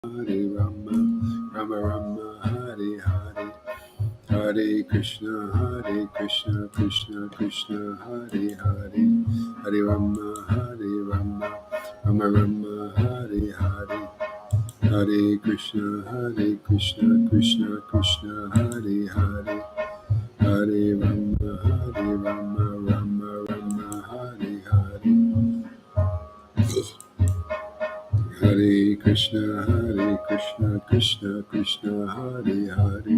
Hare Rama, Rama Rama, Hare Hare, Hare Krishna, Krishna Krishna, Hare Hare, Hare Rama, Rama Rama, Hare Hare, Hare Krishna, Krishna Krishna, Hare Hare, Hare Rama, Rama Rama, Hare Hare. Hare Krishna, Krishna Krishna, Hare Hare,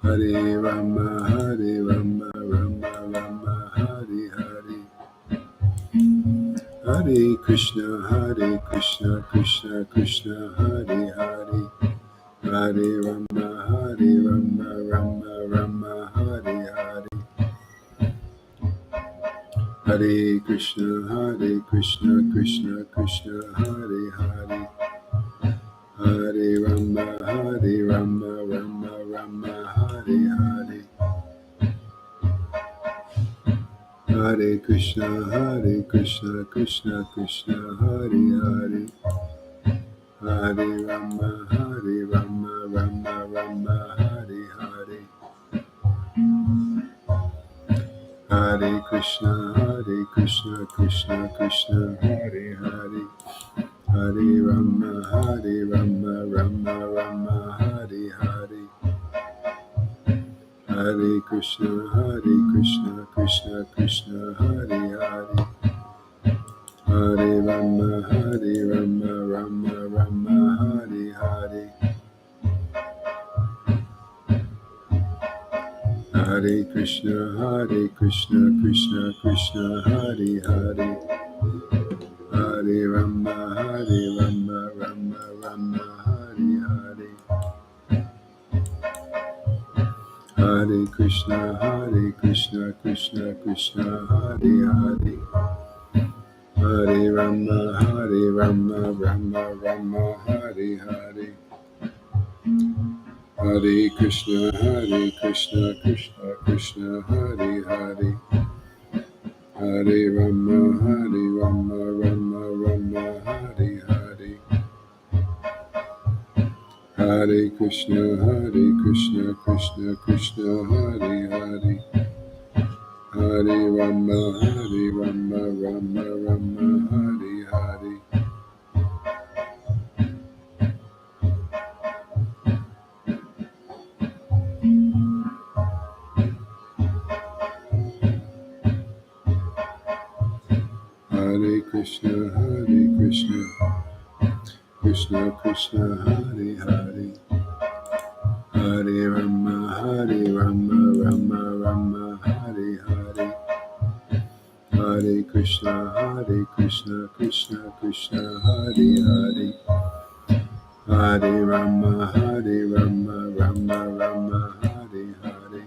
Hare Rama, Rama Rama, Hare Hare, Hare Krishna, Krishna Krishna, Hare Hare, Hare Rama, Rama Rama, Hare Hare, Hare Krishna, Krishna Krishna, Hare Hare, Hare Rama, Rama Rama, Hare Hare, Hare Krishna, Krishna Krishna, Hare Hare, Hare Rama, Rama Rama, Hare Hare, Hare Krishna, Krishna Krishna, Hare Hare, Hare Rama, Rama Rama, Hare Hare, Hare Krishna, Krishna Krishna, Hare Hare, Hare Rama, Rama Rama, Hare Hare, Hare Krishna, Krishna Krishna, Hare Hare, Hare Rama, Rama Rama, Hare Hare, Hare Krishna, Krishna Krishna, Hare Hare, Hare Rama, Rama Rama, Hare Hare, Hare Krishna, Krishna Krishna, Hare Hare, Hare Rama, Rama Rama, Hare Hare, Hare Krishna, Krishna Krishna, Hare Hare, Hare Rama, Rama Rama, Hare Hare, Hare Krishna, Krishna Krishna, Hare Hare, Hare Rama, Rama Rama, Hare Hare, Hare Krishna, Krishna Krishna, Hare Hare, Hare Rama, Rama Rama, Hare Hare,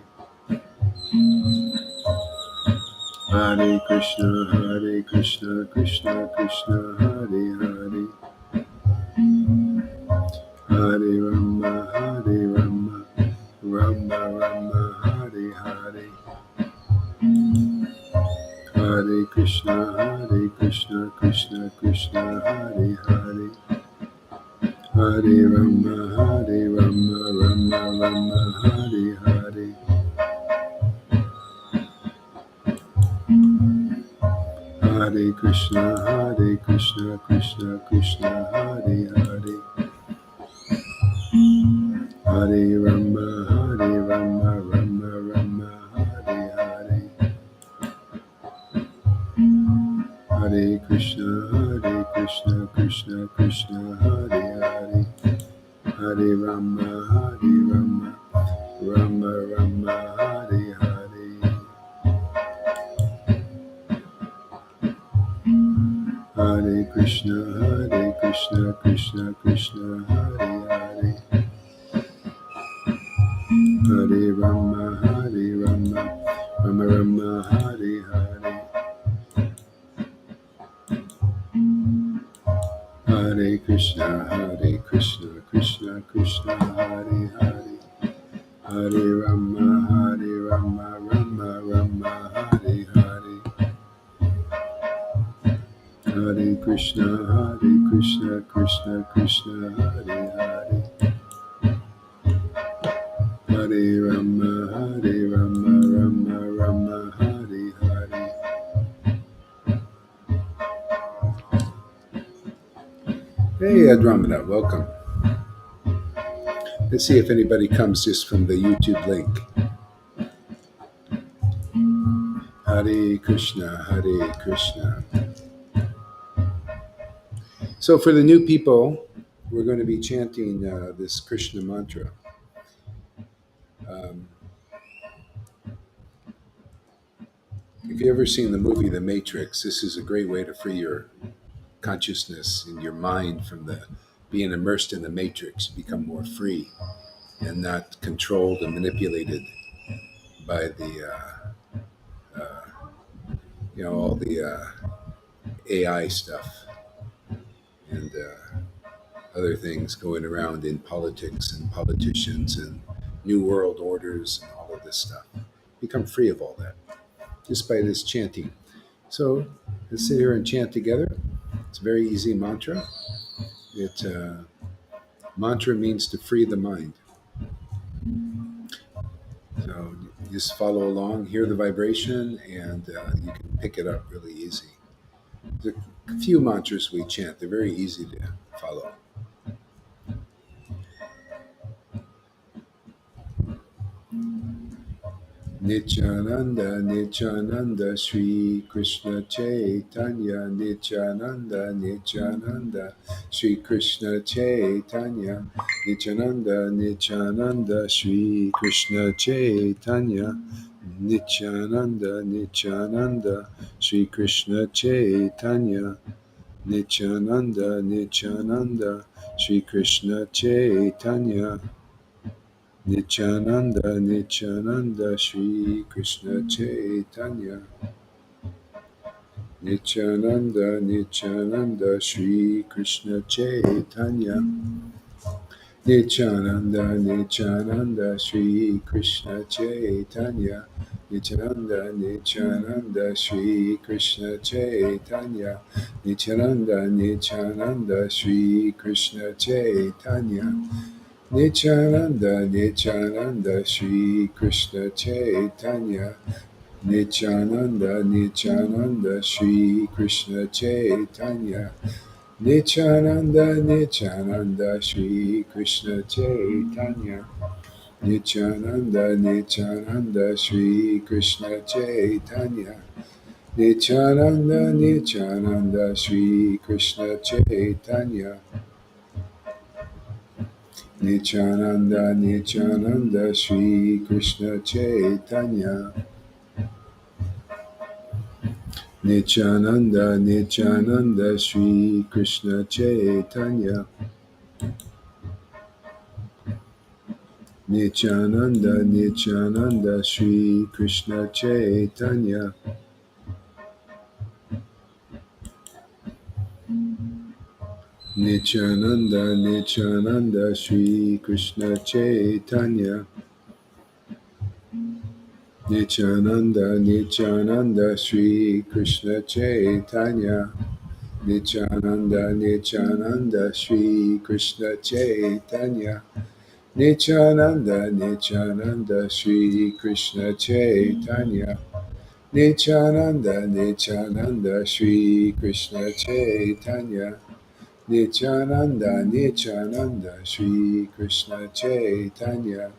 Hare Krishna, Krishna Krishna, Hare Hare, Hare Rama, Rama Rama, Hare Hare, Hare Krishna, Krishna Krishna, Hare Hare, Hare Rama, Rama Rama, Hare Hare, Hare Krishna, Krishna Hare Hare, Hare Rama, Rama Rama, Hare Hare, Hare Krishna, Krishna Hare Hare, Hare Rama, Rama Rama, Hare Hare, Hare Krishna, Krishna Hare Hare, Hare Rama, Rama Rama, Hare Hare, Hare Krishna, Krishna Hare Hare, Hare Rama, Rama Rama, Hare Hare, Hare Krishna, Krishna Krishna, Hare Hare. Hare Rama, Rama Rama, Hare Hare. Hey, Adramana, welcome. Let's see if anybody comes just from the YouTube link. Hare Krishna, Hare Krishna. So for the new people, we're going to be chanting this Krishna mantra. If you've ever seen the movie The Matrix, this is a great way to free your consciousness and your mind from the being immersed in the matrix, become more free and not controlled and manipulated by the all the AI stuff and other things going around in politics and politicians and new world orders and all of this stuff. Become free of all that just by this chanting. So let's sit here and chant together. It's a very easy mantra. Mantra means to free the mind. So just follow along, hear the vibration, and you can pick it up really easy. There's a few mantras we chant. They're very easy to follow. Nityananda, Nityananda, Sri Krishna Chaitanya, Nityananda, Nityananda, Sri Krishna Chaitanya, Nityananda, Nityananda, Sri Krishna Chaitanya, Nityananda, Nityananda, Sri Krishna Chaitanya, Nityananda, Nityananda, Sri Krishna Chaitanya, Nityananda, Nityananda, Sri Krishna Chaitanya. Nityananda, Nityananda, Sri Krishna Chaitanya. Nityananda, Nityananda, Sri Krishna Chaitanya. Nityananda, Nityananda, Sri Krishna Chaitanya. Nityananda, Nityananda, Sri Krishna Chaitanya. Nityananda, Nityananda, Sri Krishna Chaitanya. Nityananda, Nityananda, Sri Krishna Chaitanya. Nityananda, Nityananda, Sri Krishna Chaitanya. Nityananda, Nityananda, Sri Krishna Chaitanya. Nityananda, Nityananda, Sri Krishna Chaitanya. Nityananda, Nityananda, Sri Krishna Chaitanya. Nityananda, Nityananda, Sri Krishna Chaitanya. Nityananda, Nityananda, Sri Krishna Chaitanya. Nityananda, Nityananda, Sri Krishna Chaitanya. Nityananda, Nityananda, Sri Krishna Chaitanya. Nityananda, Nityananda, Sri Krishna Chaitanya. Nityananda, Nityananda, Sri Krishna Chaitanya. Nityananda, Nityananda, Sri Krishna Chaitanya. Nityananda, Nityananda, Sri Krishna Chaitanya.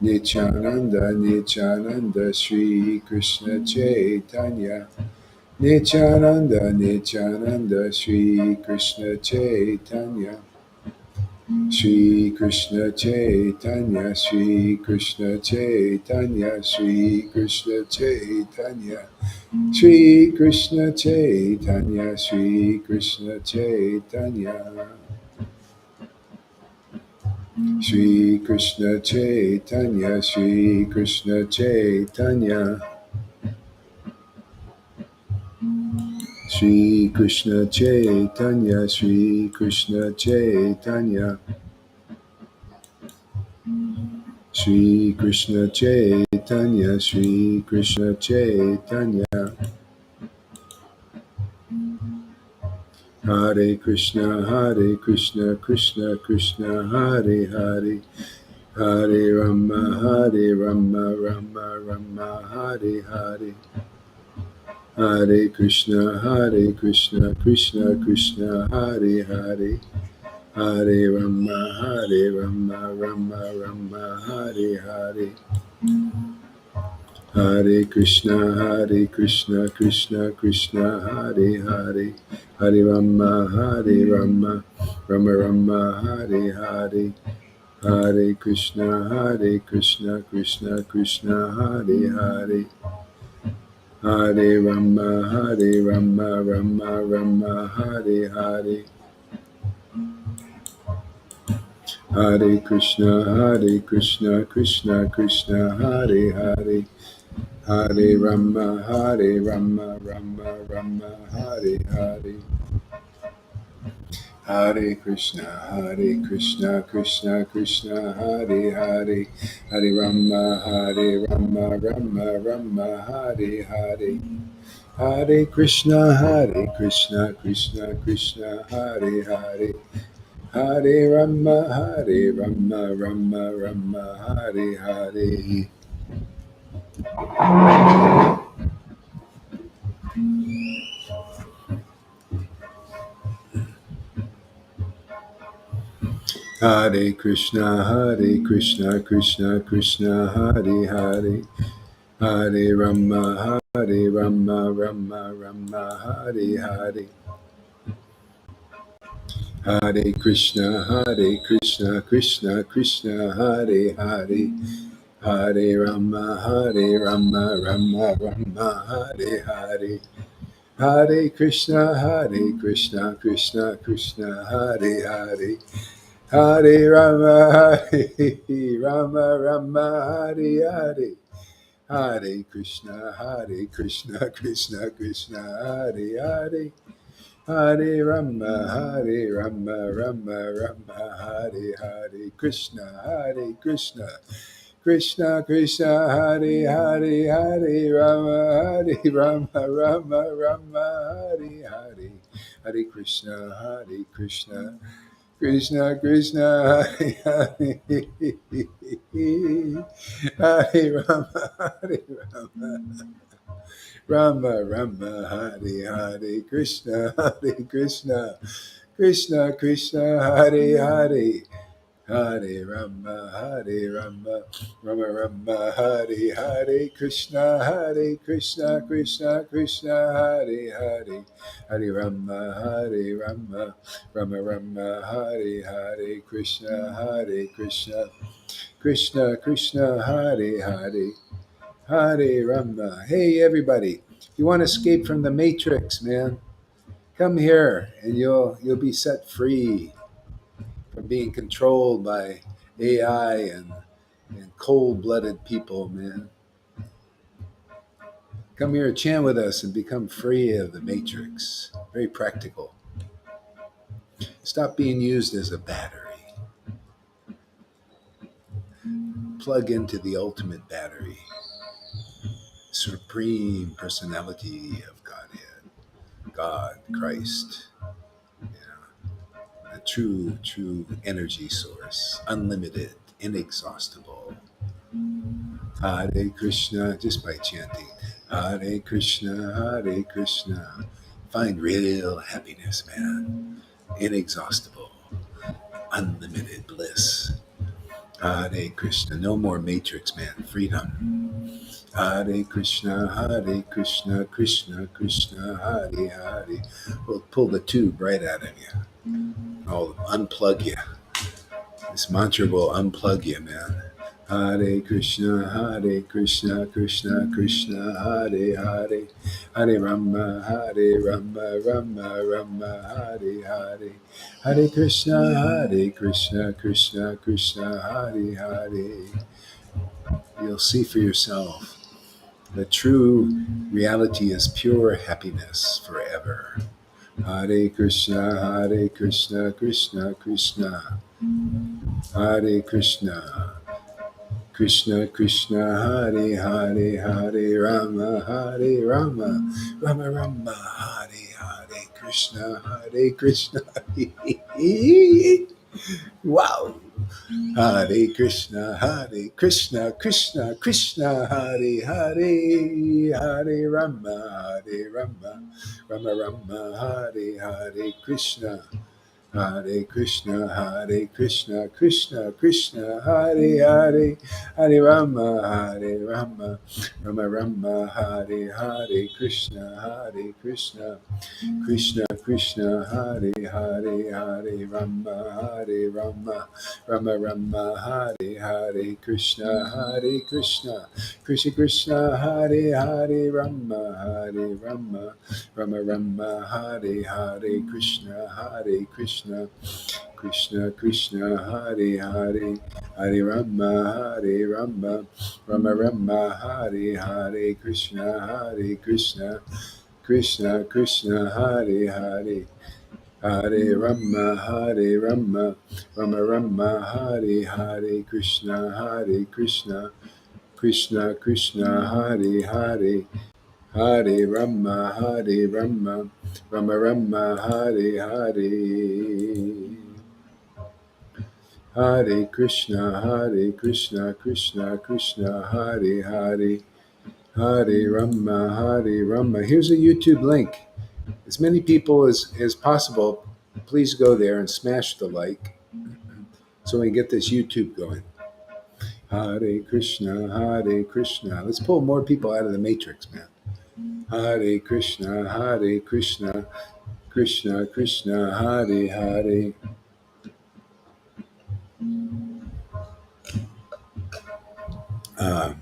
Nityananda, Nityananda, Sri Krishna Chaitanya. Nityananda, Nityananda, Sri Krishna Chaitanya. Sri Krishna Chaitanya, Sri Krishna Chaitanya, Sri Krishna Chaitanya. Sri Krishna Chaitanya, Sri Krishna Chaitanya. Sri Krishna Chaitanya, Sri Krishna Chaitanya. Sri Krishna Chaitanya, Sri Krishna Chaitanya. Sri Krishna Chaitanya, Sri Krishna Chaitanya. Hare Krishna, Krishna Krishna, Hare Hare, Hare Rama, Rama Rama, Hare Hare. Hare Krishna, Krishna Krishna, Hare Hare, Hare Rama, Rama Rama, Hare Hare. Hare Krishna, Krishna Krishna, Hare Hare, Hare Rama, Rama Rama, Hare Hare. Hare Krishna, Krishna Krishna, Hare Hare, Hare Rama, Rama Rama, Hare Hare. Hare Krishna, Krishna Krishna, Hare Hare, Hare Rama, Rama Rama, Hare Hare. Hare Krishna, Krishna Krishna, Hare Hare, Hare Rama, Rama Rama, Hare Hare. Hare Krishna, Krishna Krishna, Hare Hare, Hare Rama, Rama Rama, Hare Hare. Hare Krishna, Krishna Krishna, Hare Hare, Hare Rama, Rama Rama, Hare Hare. Hare Krishna, Krishna Krishna, Hare Hare, Hare Rama, Rama Rama, Hare Hare. Hare Krishna, Krishna Krishna, Hare Hare, Hare Rama, Rama Rama, Hare Hare. Hare Krishna, Krishna Krishna, Hare Hare, Hare Rama, Rama Rama, Hare Hare. Krishna, Krishna Krishna, Hare Hare, Hare Rama, Rama Rama, Hare Hare. Hare Krishna, Krishna Krishna, Hare Hare, Hare Rama, Rama Rama, Hare Hare. Krishna, Krishna Krishna, Hare Hare, Hare Rama, Rama Rama, Hare Hare. Krishna, Krishna Krishna, Hare Hare, Hare Rama, Rama Rama, Hare Hare. Krishna, Krishna Krishna, Hare Hare, Hare Rama. Hey everybody, if you want to escape from the matrix, man, come here and you'll be set free from being controlled by AI and cold-blooded people, man. Come here, chant with us, and become free of the matrix. Very practical. Stop being used as a battery. Plug into the ultimate battery, supreme personality of Godhead, God, Christ, a true energy source, unlimited, inexhaustible. Hare Krishna, just by chanting Hare Krishna, find real happiness, man. Inexhaustible, unlimited bliss. Hare Krishna, no more matrix, man. Freedom. Hare Krishna, Krishna Krishna, Hare Hare. We'll pull the tube right out of you. I'll unplug you. This mantra will unplug you, man. Hare Krishna, Krishna Krishna, Hare Hare, Hare Rama, Rama Rama, Hare Hare, Hare Krishna, Krishna Krishna, Hare Hare. You'll see for yourself. The true reality is pure happiness forever. Hare Krishna, Krishna Krishna, Hare Krishna, Krishna Krishna, Hare Hare, Hare Rama, Rama Rama, Hare Hare, Krishna, Hare Krishna. Wow. Hare Krishna, Hare Krishna, Krishna Krishna, Hare Hare, Hare Rama, Hare Rama, Rama Rama, Hare Hare Krishna. Hare Krishna, Hare Krishna, Krishna Krishna, Hare Hare, Hare Rama, Hare Rama, Rama Rama, Hare Hare Krishna, Hare Krishna, Krishna Krishna, Hare Hare, Hare Rama, Hare Rama, Rama Rama, Hare Hare Krishna, Hare Krishna, Krishna Krishna, Hare Hare, Rama, Hare Rama, Rama Rama, Hare Hare Krishna, Hare Krishna, Krishna Krishna, Hare Hare, Hare Rama, Hare Rama, Rama Rama, Hare Hare Krishna, Hare Krishna, Krishna Krishna, Hare Hare, Hare Rama, Hare Rama, Rama Rama, Hare Hare Krishna, Hare Krishna, Krishna Krishna, Hare Hare, Hare Rama, Hare Rama, Rama Rama, Hare Hare. Hare Krishna, Hare Krishna, Krishna Krishna, Hare Hare, Hare Rama, Hare Rama. Here's a YouTube link. As many people as possible, please go there and smash the like so we can get this YouTube going. Hare Krishna, Hare Krishna. Let's pull more people out of the matrix, man. Hare Krishna, Hare Krishna, Krishna Krishna, Hare Hare. Uh,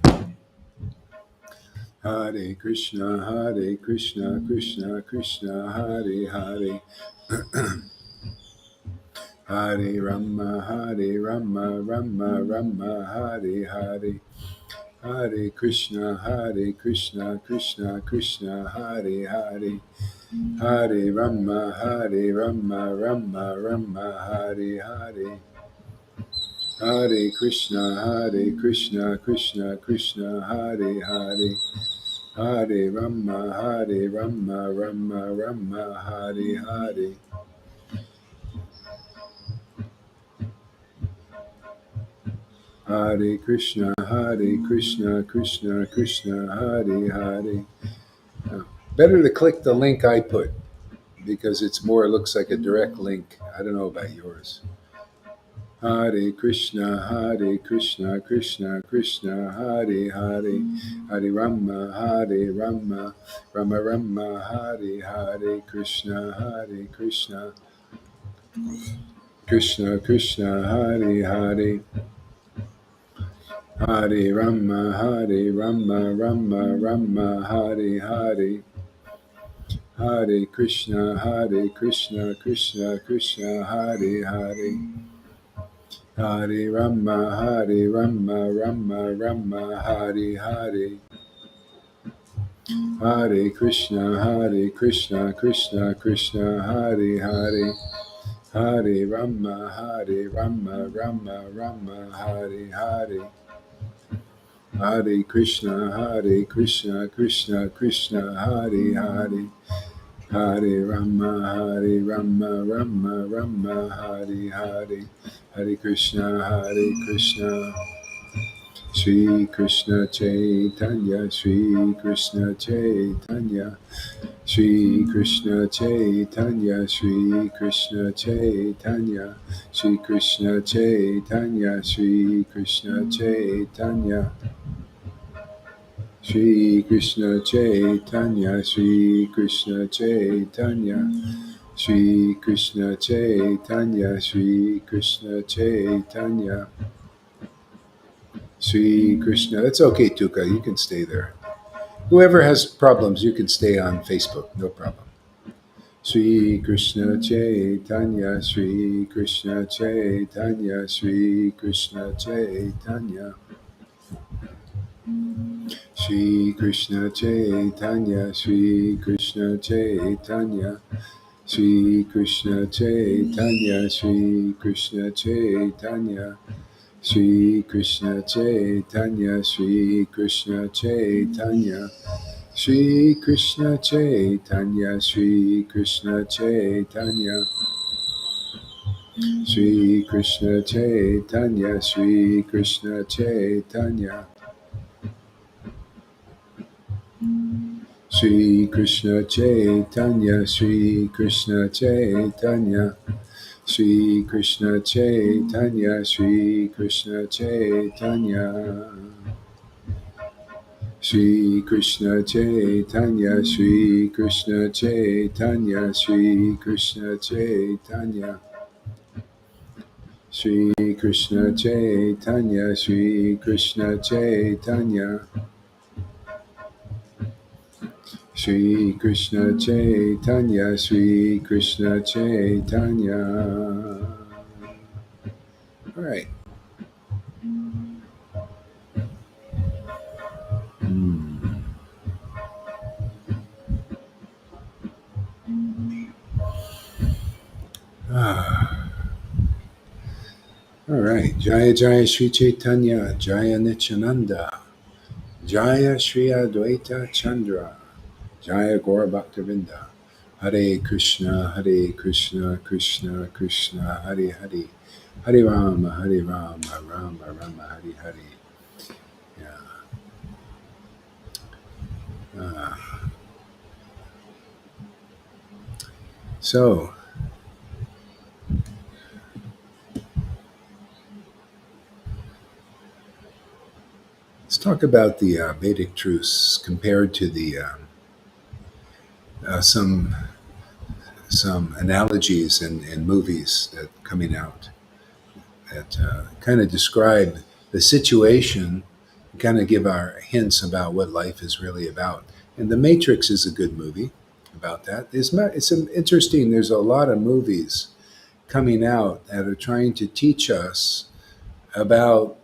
Hare Krishna, Hare Krishna, Krishna Krishna, Hare Hare. Hare Rama, Hare Rama, Rama Rama, Hare Hare. Hare Krishna, Krishna Krishna, Hare Hare. Hare Rama, Rama Rama, Hare Hare. Hare Krishna, Krishna Krishna, Hare Hare. Hare Rama, Rama Rama, Hare Hare. Hare Krishna, Krishna Krishna, Hare Hare. Better to click the link I put because it's more, it looks like a direct link. I don't know about yours. Hare Krishna, Krishna Krishna, Hare Hare. Hare Rama, Rama Rama, Hare Hare. Krishna, Krishna, Krishna Krishna, Hare Hare. Hare Rama, Rama Rama, Hare Hare. Hare Krishna, Krishna Krishna, Hare Hare. Hare Rama, Rama Rama, Hare Hare. Hare Krishna, Krishna Krishna, Hare Hare. Hare Rama, Rama Rama, Hare Hare. Hare Krishna, Krishna Krishna, Hare Hare. Hare Rama, Rama Rama, Hare Hare. Hare Krishna, Shri Krishna Chaitanya, Shri Krishna Chaitanya, Shri Krishna Chaitanya, Shri Krishna Chaitanya, Shri Krishna Chaitanya, Shri Krishna Chaitanya. Shri Krishna Chaitanya, Shri Krishna Chaitanya, Shri Krishna Chaitanya, Shri Krishna Chaitanya, Shri Krishna. That's okay, Tuka. You can stay there. Whoever has problems, you can stay on Facebook. No problem. Shri Krishna Chaitanya, Shri Krishna Chaitanya, Shri Krishna Chaitanya. Shri Krishna Chaitanya, Shri Krishna Chaitanya, Shri Krishna Chaitanya, Shri Krishna Chaitanya, Shri Krishna Chaitanya, Shri Krishna Chaitanya, Shri Krishna Chaitanya, Shri Krishna Chaitanya, Shri Krishna Chaitanya, Shri Krishna Chaitanya, Shri Krishna Chaitanya, Shri Krishna Chaitanya, Shri Krishna Chaitanya, Shri Krishna Chaitanya, Shri Krishna Chaitanya, Shri Krishna Chaitanya, Shri Krishna Chaitanya, Shri Krishna Chaitanya, Shri Krishna Chaitanya, Shri Krishna Chaitanya, Shri Krishna Chaitanya. All right. Hmm. Ah. All right. Jaya Jaya Shri Chaitanya, Jaya Nityananda, Jaya Shri Advaita Chandra, Jaya Gaura Bhaktavinda. Hare Krishna, Hare Krishna, Krishna Krishna, Hare Hare, Hare Rama, Hare Rama, Rama Rama, Hare Hare. Yeah. Uh, so let's talk about the Vedic truths compared to the some analogies and movies that coming out that kind of describe the situation, kind of give our hints about what life is really about. And The Matrix is a good movie about that. It's interesting. There's a lot of movies coming out that are trying to teach us about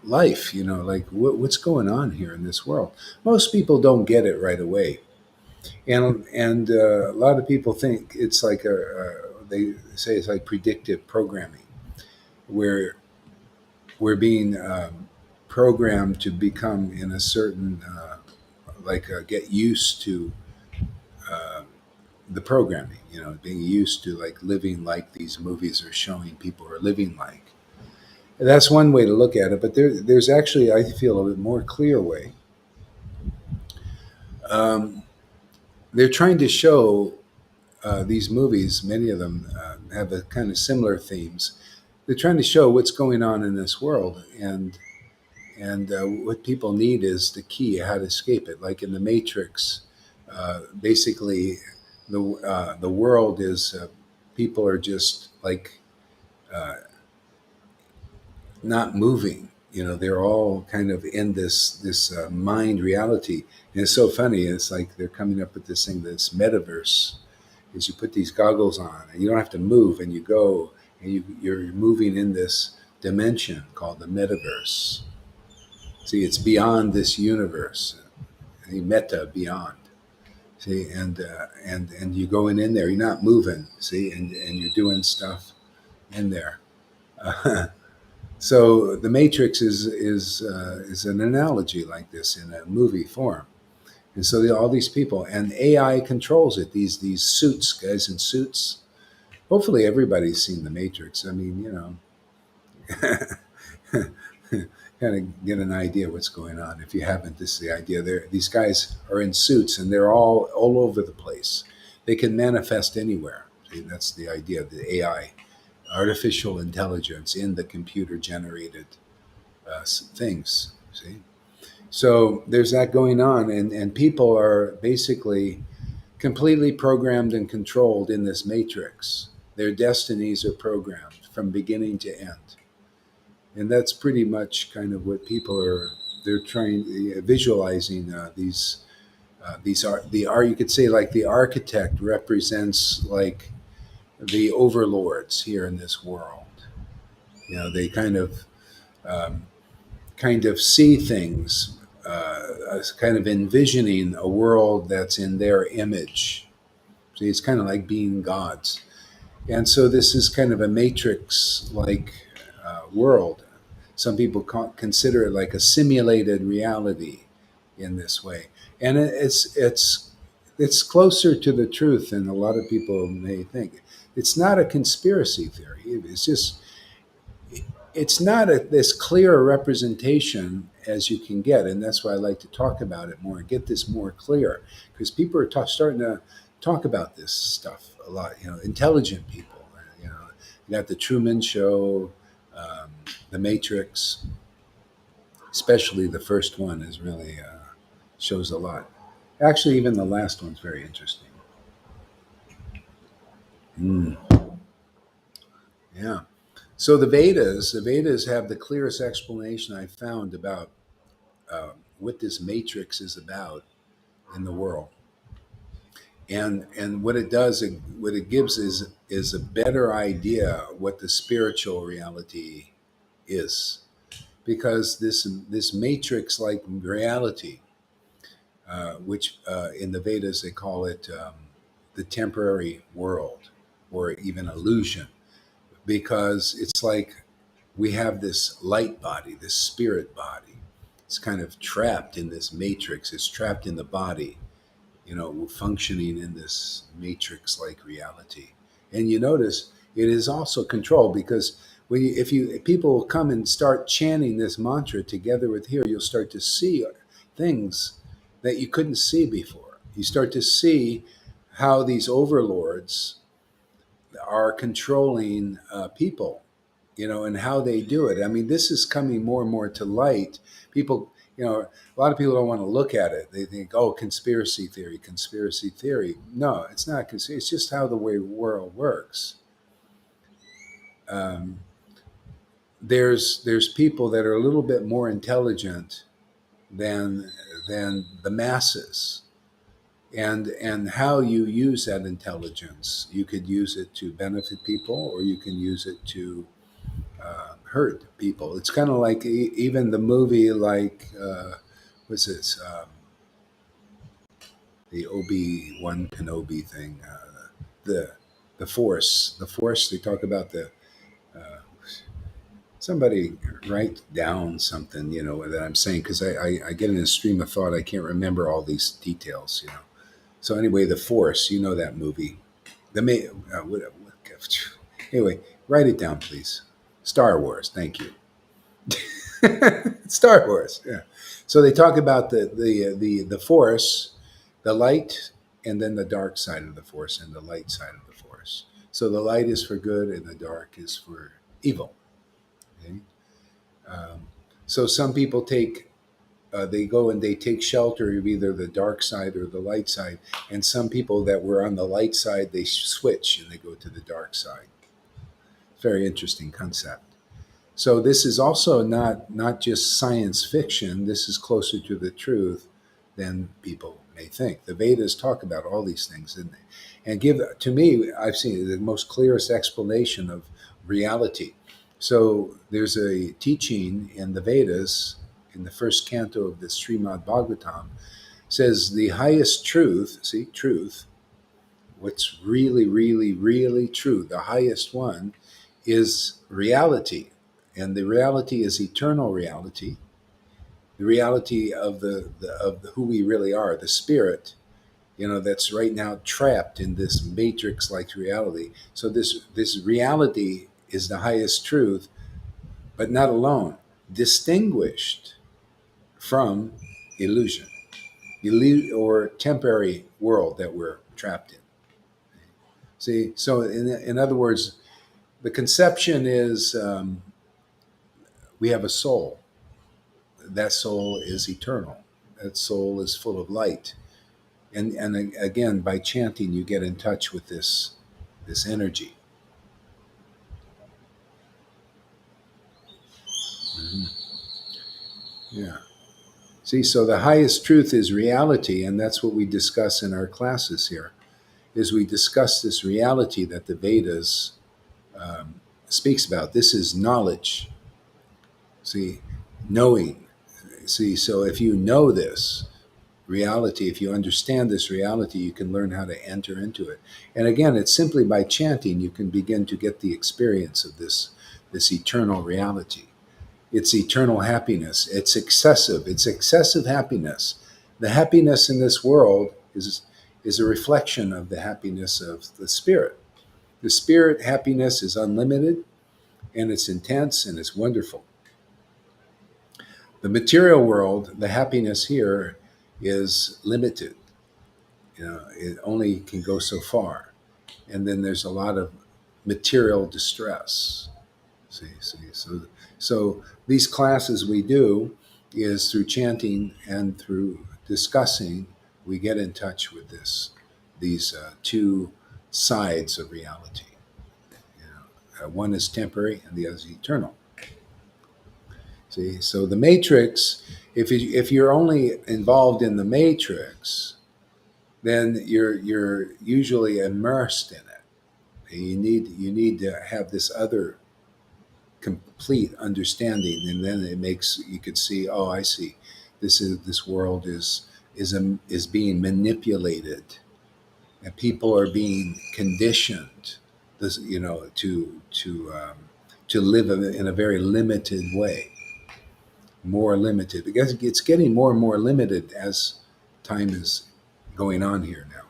life. Like what's going on here in this world. Most people don't get it right away, and a lot of people think it's like they say it's like predictive programming, where we're being programmed to become in a certain get used to uh, the programming, being used to like living like these movies are showing people are living like. And that's one way to look at it, but there's actually, I feel, a bit more clear way. um, they're trying to show these movies, many of them have a kind of similar themes. They're trying to show what's going on in this world, and what people need is the key how to escape it. Like in the Matrix, basically, the world is people are just like uh, not moving. They're all kind of in this mind reality, and it's so funny. It's like they're coming up with this thing, this metaverse. Is you put these goggles on, and you don't have to move, and you go, and you're moving in this dimension called the metaverse. See, it's beyond this universe, the meta beyond. See, and you going in there, you're not moving. See, and you're doing stuff in there. So the Matrix is an analogy like this in a movie form, and so all these people and AI controls it. These suits, guys in suits. Hopefully, everybody's seen the Matrix. I mean, kind of get an idea what's going on. If you haven't, this is the idea. These guys are in suits and they're all over the place. They can manifest anywhere. See, that's the idea of the AI, artificial intelligence in the computer generated things. See, so there's that going on, and people are basically completely programmed and controlled in this matrix. Their destinies are programmed from beginning to end, and that's pretty much kind of what people are. They're trying visualizing these are the art. You could say like the architect represents like the overlords here in this world. They um, kind of see things as kind of envisioning a world that's in their image. See, it's kind of like being gods. And so this is kind of a matrix like world. Some people consider it like a simulated reality, in this way, and it's closer to the truth than a lot of people may think. It's not a conspiracy theory. It's not this clear a representation as you can get, and that's why I like to talk about it more and get this more clear, because people are starting to talk about this stuff a lot. Intelligent people. You got the Truman Show, um, the Matrix, especially the first one is really shows a lot. Actually, even the last one's very interesting. Mm, yeah. So the Vedas have the clearest explanation I've found about what this matrix is about in the world, and what it does, what it gives is a better idea what the spiritual reality is, because this matrix like reality, which in the Vedas they call it the temporary world or even illusion, because it's like we have this light body, this spirit body. It's kind of trapped in this matrix. It's trapped in the body, functioning in this matrix like reality. And you notice it is also controlled, because if people come and start chanting this mantra together with here, you'll start to see things that you couldn't see before. You start to see how these overlords are controlling people, and how they do it. I mean, this is coming more and more to light. People, a lot of people don't want to look at it. They think, oh, conspiracy theory, conspiracy theory. No, it's not conspiracy. It's just how the way the world works. Um, there's people that are a little bit more intelligent than the masses, and how you use that intelligence. You could use it to benefit people, or you can use it to hurt people. It's kind of like even the movie, like what's this? The Obi-Wan Kenobi thing. The the Force. The Force. They talk about the. Uh, Somebody write down something, that I'm saying, because I get in a stream of thought. I can't remember all these details. So anyway, the Force. You know that movie. The may. Anyway, write it down, please. Star Wars. Thank you. Star Wars. Yeah. So they talk about the force, the light, and then the dark side of the force and the light side of the force. So the light is for good and the dark is for evil. Okay? Um, so some people they go and they take shelter of either the dark side or the light side, and some people that were on the light side, they switch and they go to the dark side. Very interesting concept. So this is also not just science fiction. This is closer to the truth than people may think. The Vedas talk about all these things, and give to me, I've seen the most clearest explanation of reality. So there's a teaching in the Vedas in the first canto of the Srimad Bhagavatam, says the highest truth. See, truth. What's really, really, really true, the highest one, is reality. And the reality is eternal reality, the reality of of who we really are, the spirit, that's right now trapped in this matrix like reality. So this reality is the highest truth, but not alone, distinguished from illusion, or temporary world that we're trapped in. See, so in other words, the conception is we have a soul. That soul is eternal. That soul is full of light. And again, by chanting, you get in touch with this energy. Mhm. Yeah. See, so the highest truth is reality, and that's what we discuss in our classes here. Is we discuss this reality that the Vedas speaks about. This is knowledge. See, knowing. See, so if you know this reality, if you understand this reality, you can learn how to enter into it. And again, it's simply by chanting you can begin to get the experience of this eternal reality. It's eternal happiness. It's excessive happiness. The happiness in this world is a reflection of the happiness of the spirit. The spirit happiness is unlimited and it's intense and it's wonderful. The material world, the happiness here is limited. It only can go so far. And then there's a lot of material distress. So these classes we do is through chanting and through discussing, we get in touch with these two sides of reality. One is temporary and the other is eternal. See, so the matrix, if you're only involved in the matrix, then you're usually immersed in it. You need to have this other complete understanding, and then it makes you could see. Oh, I see. This world is being manipulated, and people are being conditioned. This to live in a very limited way, more limited because it's getting more and more limited as time is going on here now.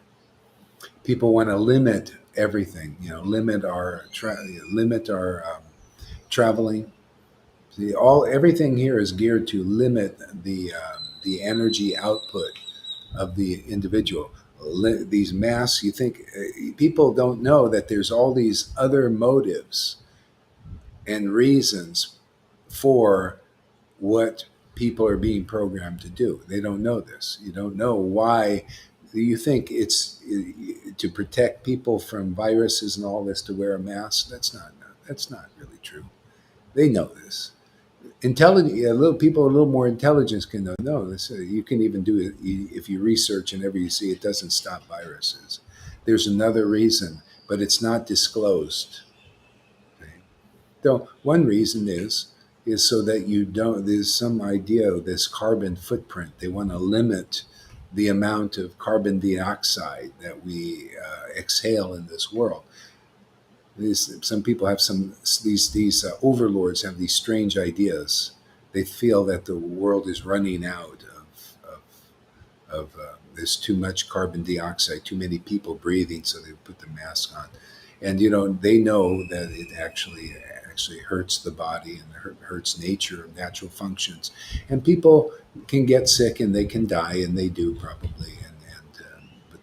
People want to limit everything. Limit our traveling. See, everything here is geared to limit the energy output of the individual. These masks, you think people don't know that there's all these other motives and reasons for what people are being programmed to do. They don't know this. You don't know why. You think it's to protect people from viruses and all this to wear a mask. That's not really true. They know this. Intelligent, yeah, little people, a little more intelligence can know. No, this, you can even do it if you research and ever you see it doesn't stop viruses. There's another reason, but it's not disclosed. Okay? So one reason is so that you don't. There's some idea of this carbon footprint. They want to limit the amount of carbon dioxide that we exhale in this world. Some people have these overlords have these strange ideas. They feel that the world is running out of there's too much carbon dioxide, too many people breathing, so they put the mask on. And they know that it actually hurts the body and hurts nature, natural functions, and people can get sick and they can die, and they do probably. But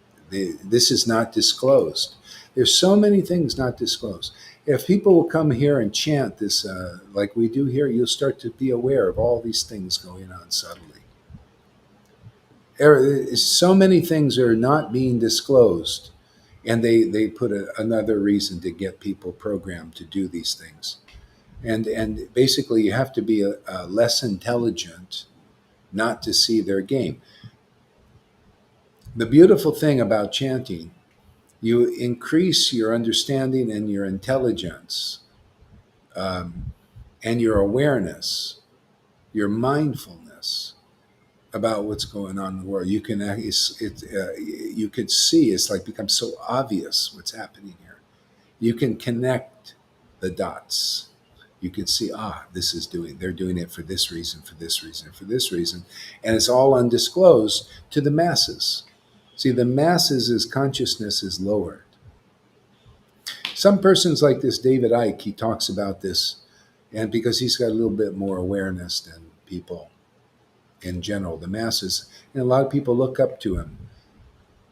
this is not disclosed. There's so many things not disclosed. If people will come here and chant this like we do here, you'll start to be aware of all these things going on subtly. So many things are not being disclosed, and they put another reason to get people programmed to do these things. And basically, you have to be less intelligent not to see their game. The beautiful thing about chanting, you increase your understanding and your intelligence, and your awareness, your mindfulness about what's going on in the world. You could see it's like becomes so obvious what's happening here. You can connect the dots. You can see, they're doing it for this reason, for this reason, for this reason, and it's all undisclosed to the masses. See, the masses' consciousness is lowered. Some persons like this David Icke, he talks about this, and because he's got a little bit more awareness than people in general, the masses, and a lot of people look up to him.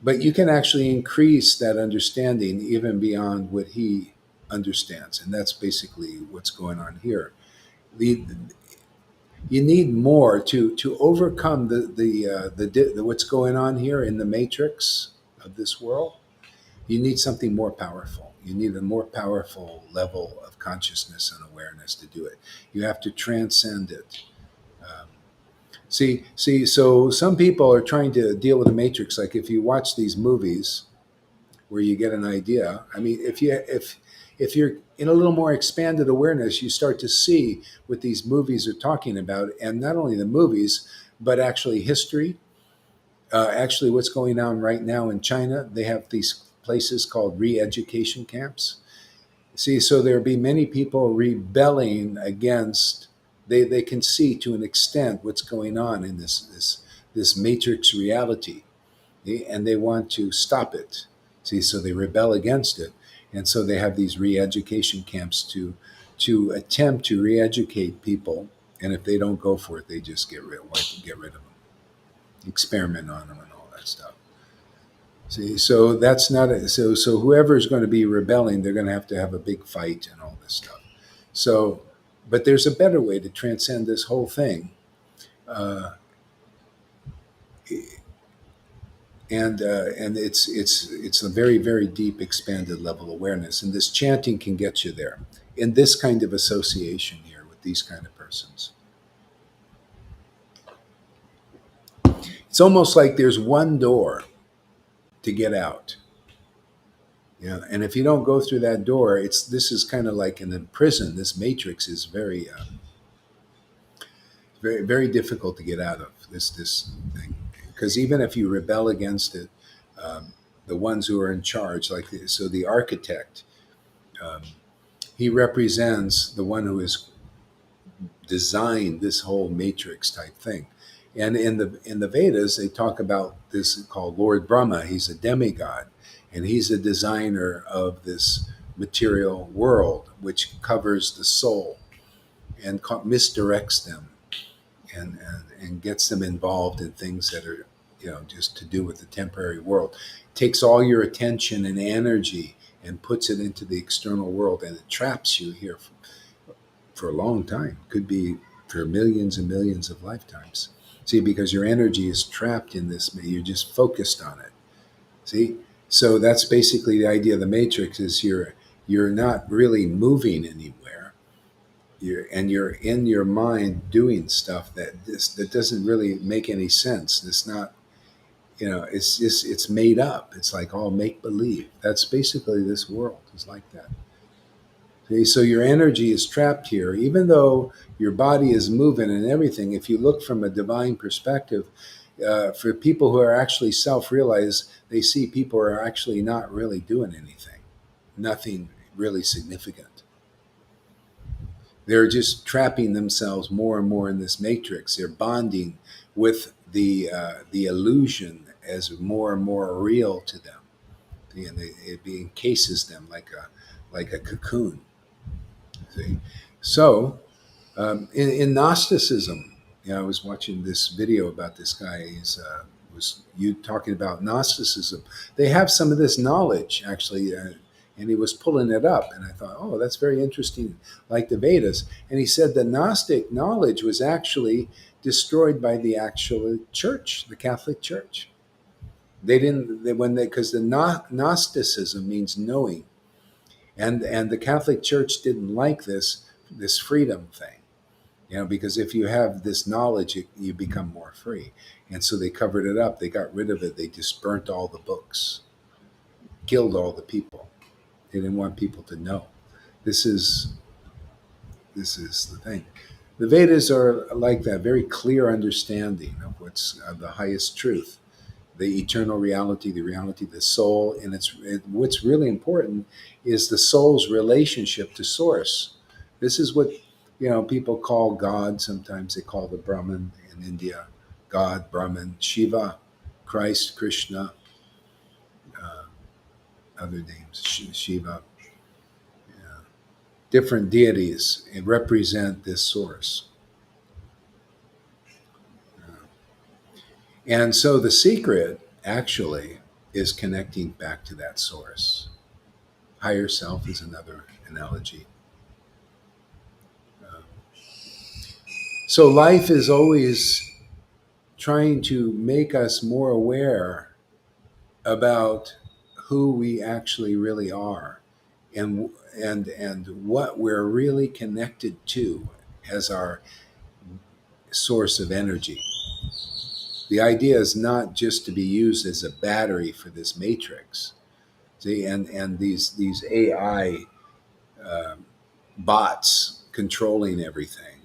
But you can actually increase that understanding even beyond what he understands, and that's basically what's going on here. You need more to overcome the what's going on here in the matrix of this world. You need something more powerful. You need a more powerful level of consciousness and awareness to do it. You have to transcend it. So some people are trying to deal with the matrix. Like if you watch these movies, where you get an idea. I mean, if you're in a little more expanded awareness, you start to see what these movies are talking about, and not only the movies, but actually history. Actually, what's going on right now in China, they have these places called re-education camps. See, so there'll be many people rebelling against. They can see to an extent what's going on in this matrix reality, and they want to stop it. See, so they rebel against it, and so they have these re-education camps to attempt to re-educate people. And if they don't go for it, they just get rid of them, experiment on them, and all that stuff. See, so that's not so whoever's going to be rebelling, they're going to have a big fight and all this stuff. So, but there's a better way to transcend this whole thing. Uh, and it's a very, very deep expanded level awareness, and this chanting can get you there in this kind of association here with these kind of persons. It's almost like there's one door to get out. Yeah, and if you don't go through that door, this is kind of like in a prison. This matrix is very, very difficult to get out of this thing, because even if you rebel against it, um, the ones who are in charge, so the architect, um, he represents the one who has designed this whole matrix type thing. And in the Vedas, they talk about this called Lord Brahma. He's a demigod, and he's a designer of this material world, which covers the soul and misdirects them, and gets them involved in things that are, just to do with the temporary world. Takes all your attention and energy and puts it into the external world, and it traps you here for a long time. Could be for millions and millions of lifetimes. See, because your energy is trapped in this, you're just focused on it. See, so that's basically the idea of the matrix: is you're not really moving anywhere. You're in your mind doing stuff that doesn't really make any sense. It's not, it's made up. It's like all make believe. That's basically this world is like that. Okay, so your energy is trapped here, even though your body is moving and everything. If you look from a divine perspective, for people who are actually self-realized, they see people are actually not really doing anything, nothing really significant. They're just trapping themselves more and more in this matrix. They're bonding with the illusion as more and more real to them, and it encases them like a cocoon. See? So, in Gnosticism, I was watching this video about this guy. Was you talking about Gnosticism? They have some of this knowledge actually, and he was pulling it up, and I thought, oh, that's very interesting, like the Vedas. And he said the Gnostic knowledge was actually destroyed by the actual church, the Catholic Church. They didn't because the Gnosticism means knowing, and the Catholic Church didn't like this freedom thing, because if you have this knowledge, you become more free. And so they covered it up. They got rid of it. They just burnt all the books, killed all the people. They didn't want people to know. This is the thing. The Vedas are like that, very clear understanding of what's the highest truth, the eternal reality, the reality of the soul. And what's really important is the soul's relationship to source. This is what people call God. Sometimes they call the Brahman in India God, Brahman, Shiva, Christ, Krishna, uh, other names, Shiva. Different deities represent this source. And so the secret actually is connecting back to that source. Higher self is another analogy. Um, so life is always trying to make us more aware about who we actually really are, and what we're really connected to as our source of energy. The idea is not just to be used as a battery for this matrix. See, and these AI bots controlling everything,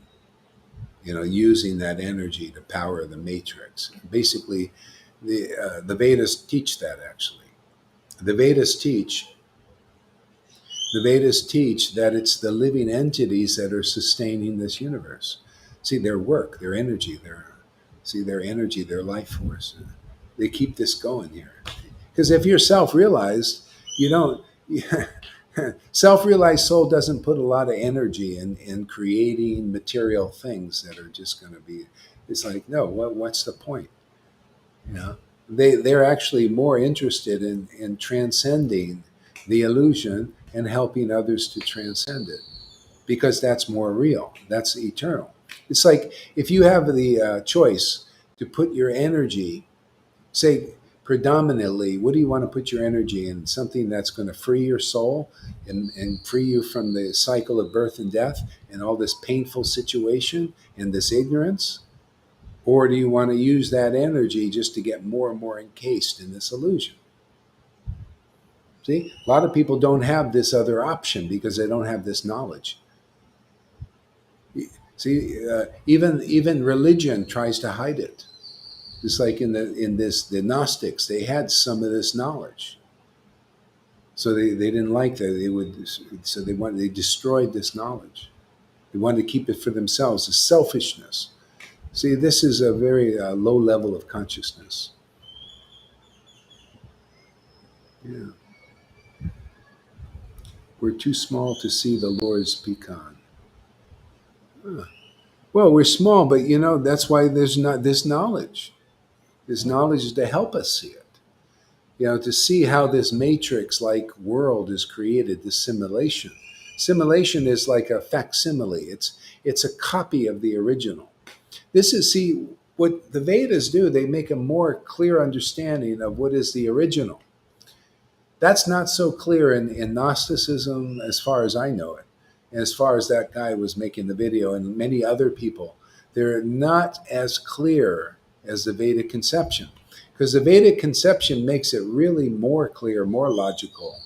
using that energy to power the matrix. Basically, the Vedas teach that actually. The Vedas teach the Vedas teach that it's the living entities that are sustaining this universe. See, their work, their energy, See, their energy, their life force. They keep this going here. Because if you're self-realized, you don't. Self-realized soul doesn't put a lot of energy in creating material things that are just going to be. It's like, no, what's the point? You know, they're actually more interested in transcending the illusion and helping others to transcend it, because that's more real. That's eternal. It's like if you have the choice to put your energy, say, predominantly, what do you want to put your energy in? Something that's going to free your soul and free you from the cycle of birth and death and all this painful situation and this ignorance? Or do you want to use that energy just to get more and more encased in this illusion? See, a lot of people don't have this other option because they don't have this knowledge. See, even religion tries to hide it. Just like the Gnostics, they had some of this knowledge, so they didn't like that. They destroyed this knowledge. They wanted to keep it for themselves. The selfishness. See, this is a very low level of consciousness. Yeah, we're too small to see the Lord's pecan. Huh. Well, we're small, but that's why there's not this knowledge. This knowledge is to help us see it. To see how this matrix like world is created, this simulation. Simulation is like a facsimile. It's a copy of the original. This is, see, what the Vedas do, they make a more clear understanding of what is the original. That's not so clear in Gnosticism as far as I know it. And as far as that guy was making the video and many other people, they're not as clear as the Vedic conception. Because the Vedic conception makes it really more clear, more logical,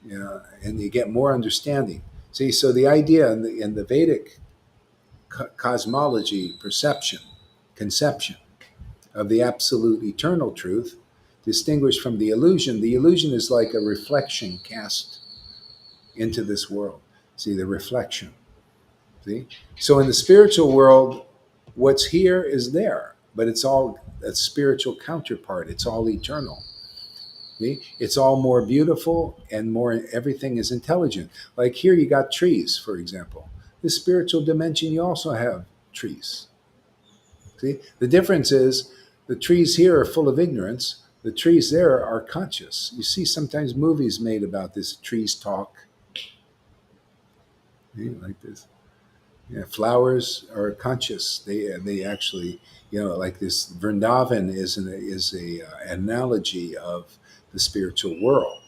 and you get more understanding. See, so the idea in the Vedic cosmology conception of the absolute eternal truth, distinguished from the illusion is like a reflection cast into this world. See, the reflection. See? So in the spiritual world, what's here is there, but it's all a spiritual counterpart. It's all eternal. See? It's all more beautiful and more, everything is intelligent. Like here you got trees, for example. The spiritual dimension, you also have trees. See? The difference is the trees here are full of ignorance. The trees there are conscious. You see sometimes movies made about this, trees talk. See? Like this. Yeah, flowers are conscious. They actually, like this Vrindavan is a analogy of the spiritual world.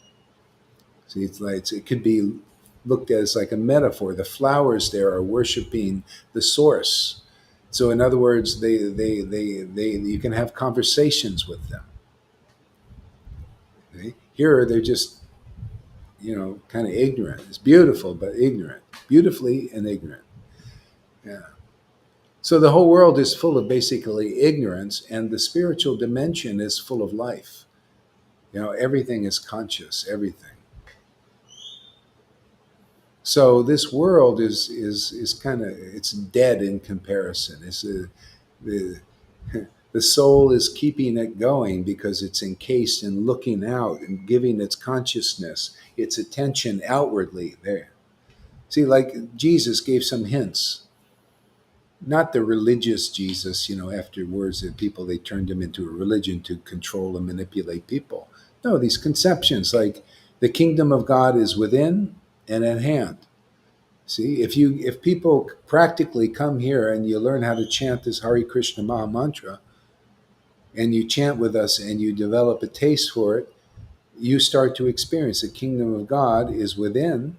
See, it could be looked at as like a metaphor. The flowers there are worshiping the source. So in other words, they you can have conversations with them. Okay? Here they're just kind of ignorant. It's beautiful but ignorant, beautifully and ignorant. Yeah. So the whole world is full of basically ignorance, and the spiritual dimension is full of life. Everything is conscious, everything. So this world is kind of, it's dead in comparison. The the soul is keeping it going because it's encased in looking out and giving its consciousness, its attention outwardly there. See, like Jesus gave some hints. Not the religious Jesus, afterwards that people, they turned him into a religion to control and manipulate people. No, these conceptions like the kingdom of God is within and at hand. See, if people practically come here and you learn how to chant this Hare Krishna Maha Mantra, and you chant with us and you develop a taste for it, you start to experience the kingdom of God is within,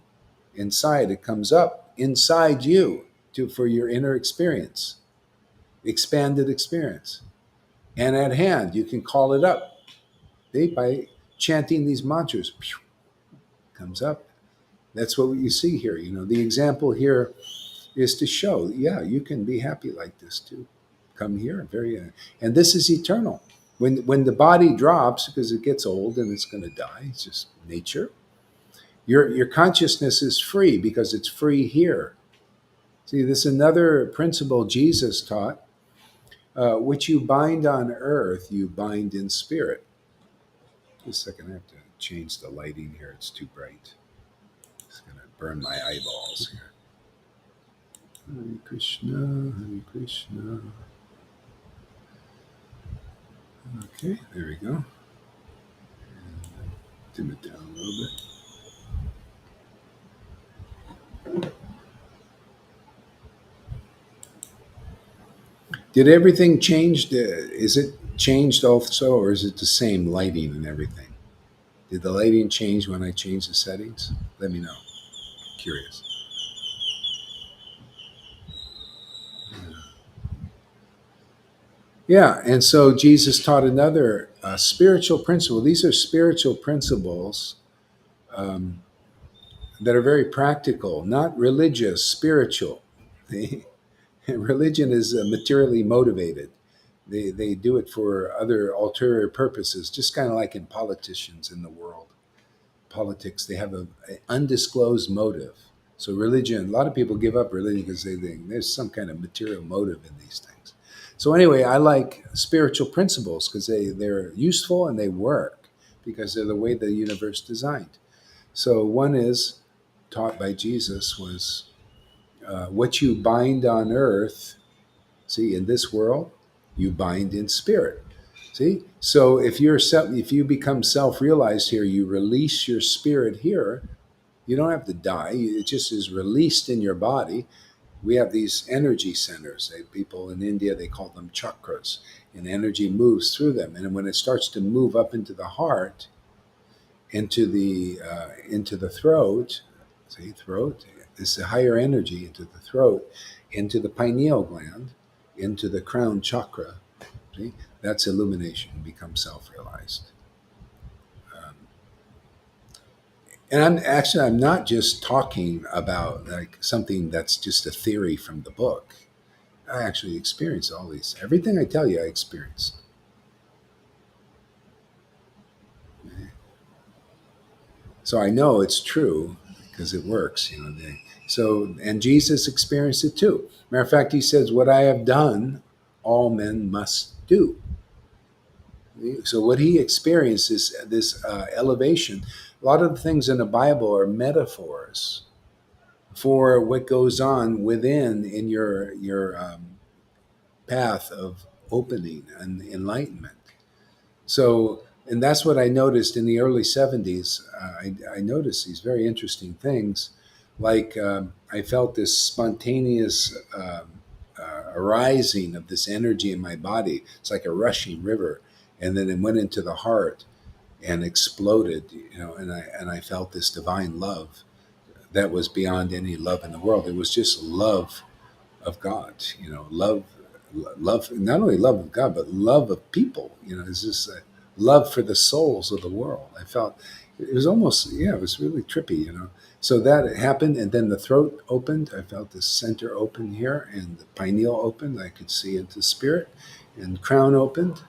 inside. It comes up inside you for your inner experience, expanded experience. And at hand, you can call it up by chanting these mantras. Comes up. That's what you see here. The example here is to show, you can be happy like this too. Come here, and this is eternal. When the body drops, because it gets old and it's going to die, it's just nature. Your consciousness is free because it's free here. See, this is another principle Jesus taught. Which you bind on earth, you bind in spirit. Just a second, I have to change the lighting here. It's too bright. It's going to burn my eyeballs here. Hare Krishna, Hare Krishna. Okay, there we go. Dim it down a little bit. Did everything change? Is it changed also, or is it the same lighting and everything? Did the lighting change when I changed the settings? Let me know. Curious. Yeah, and so Jesus taught another spiritual principle. These are spiritual principles um, that are very practical, not religious, spiritual. Religion is materially motivated. They do it for other ulterior purposes, just kind of like in politicians in the world. Politics, they have an undisclosed motive. So religion, a lot of people give up religion because they think there's some kind of material motive in these things. So anyway, I like spiritual principles because they're useful and they work because they're the way the universe designed. So one is taught by Jesus was what you bind on earth, see, in this world, you bind in spirit. See, so if you become self-realized here, you release your spirit here. You don't have to die. It just is released in your body. We have these energy centers. People in India, they call them chakras, and energy moves through them. And when it starts to move up into the heart, into the throat, see, throat, this is higher energy into the throat, into the pineal gland, into the crown chakra. See, that's illumination. Become self-realized. Um, And I'm not just talking about like something that's just a theory from the book. I actually experienced all these. Everything I tell you, I experienced. So I know it's true because it works, you know. So and Jesus experienced it too. Matter of fact, he says, "What I have done, all men must do." So what he experienced is this elevation. A lot of the things in the Bible are metaphors for what goes on within in your path of opening and enlightenment. So, and that's what I noticed in the early 70s. I noticed these very interesting things. Like I felt this spontaneous arising of this energy in my body. It's like a rushing river. And then it went into the heart and exploded, you know, and I felt this divine love that was beyond any love in the world. It was just love of God, you know, love, not only love of God, but love of people, you know, it's just a love for the souls of the world. I felt it was almost, yeah, it was really trippy, you know. So that happened. And then the throat opened. I felt the center open here and the pineal opened. I could see into spirit and crown opened,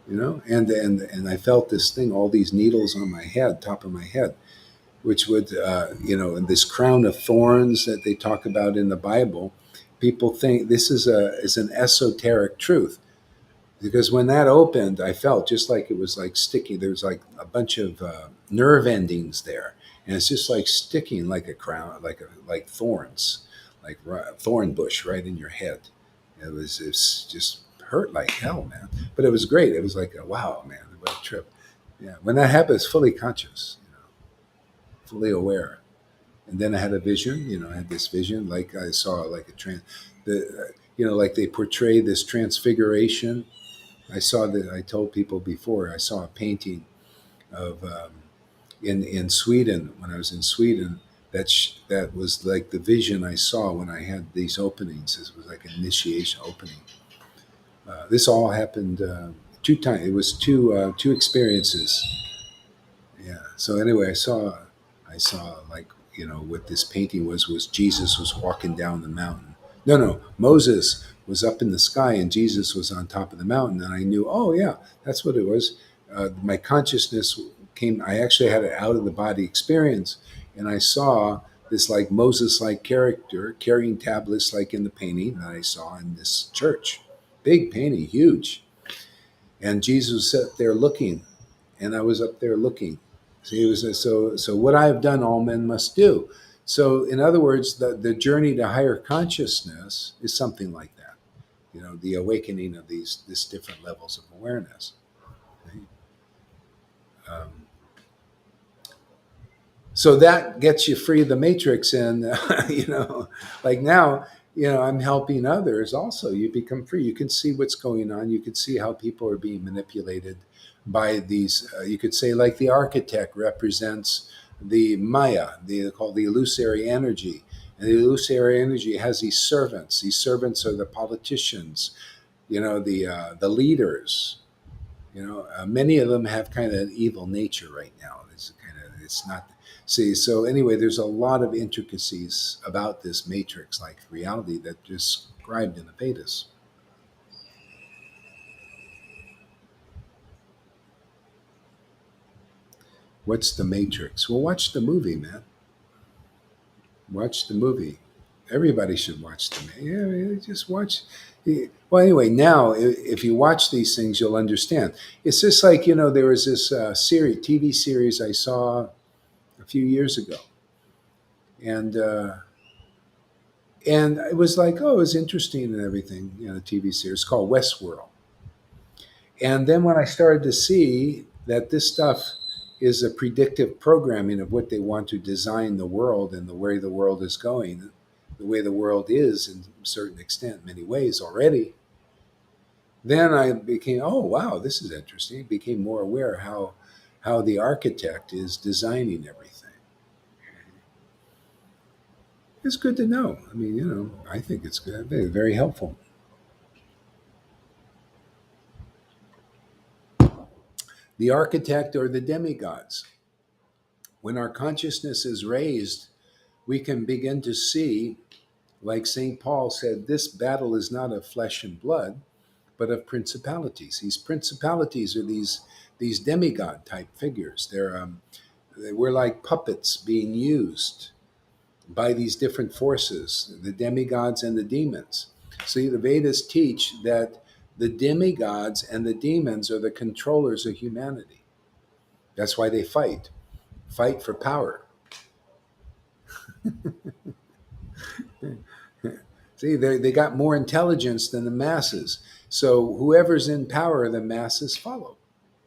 you know, and I felt this thing, all these needles on my head, top of my head, which would, and this crown of thorns that they talk about in the Bible, people think this is an esoteric truth because when that opened, I felt just like it was like sticking. There was like a bunch of nerve endings there, and it's just like sticking like a crown, like thorns, like thorn bush right in your head. It's just hurt like hell, man. But it was great. It was like wow, man, what a trip. Yeah, when that happens, fully conscious, fully aware. And then I had a vision. I had this vision, like I saw like like they portray this transfiguration. I saw that. I told people before. I saw a painting of in Sweden when I was in Sweden. That was like the vision I saw when I had these openings. This was like an initiation opening. This all happened two times. It was two experiences. Yeah. So anyway, I saw like what this painting was Jesus was walking down the mountain. No, Moses was up in the sky and Jesus was on top of the mountain, and I knew, oh yeah, that's what it was. My consciousness came. I actually had an out of the body experience, and I saw this like Moses like character carrying tablets like in the painting that I saw in this church. big painting, huge. And Jesus was up there looking, and I was up there looking. See, it was so. What I have done, all men must do. So, in other words, the journey to higher consciousness is something like that. The awakening of these different levels of awareness. Right? Um, so that gets you free of the matrix, and like now, I'm helping others. Also, you become free. You can see what's going on. You can see how people are being manipulated by these. You could say, like the architect represents the Maya, called the illusory energy, and the illusory energy has these servants. These servants are the politicians, the leaders. Many of them have kind of an evil nature right now. It's not. See, so anyway, there's a lot of intricacies about this matrix like reality that described in the Vedas. What's the matrix? Well, watch the movie, man. Watch the movie. Everybody should watch the movie. Yeah, just watch. Well, anyway, now if you watch these things, you'll understand. It's just like there was this TV series I saw a few years ago, and it was like, oh, it was interesting and everything. The TV series called Westworld. And then when I started to see that this stuff is a predictive programming of what they want to design the world and the way the world is going, the way the world is in a certain extent, many ways already, then I became, oh wow, this is interesting. Became more aware how the architect is designing everything. It's good to know. I mean, I think it's good, very helpful. The architect or the demigods. When our consciousness is raised, we can begin to see, like St. Paul said, this battle is not of flesh and blood, but of principalities. These principalities are these demigod type figures. We're like puppets being used by these different forces, the demigods and the demons. See, the Vedas teach that the demigods and the demons are the controllers of humanity. That's why they fight for power. See, they got more intelligence than the masses. So whoever's in power, the masses follow.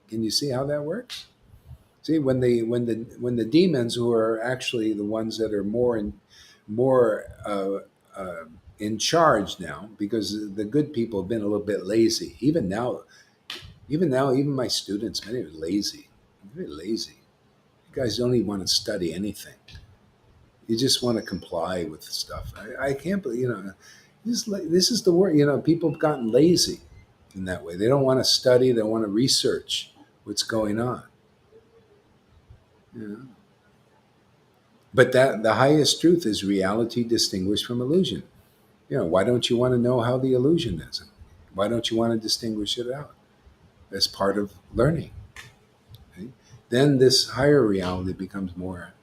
Can you see how that works? See, when the demons, who are actually the ones that are more in charge now, because the good people have been a little bit lazy. Even now, even my students, many are lazy. Very lazy. You guys don't even want to study anything. You just want to comply with stuff. I can't believe, this is the word. People have gotten lazy in that way. They don't want to study. They don't want to research what's going on. Yeah. But that the highest truth is reality distinguished from illusion. Why don't you want to know how the illusion is? Why don't you want to distinguish it out? As part of learning. Right? Then this higher reality becomes more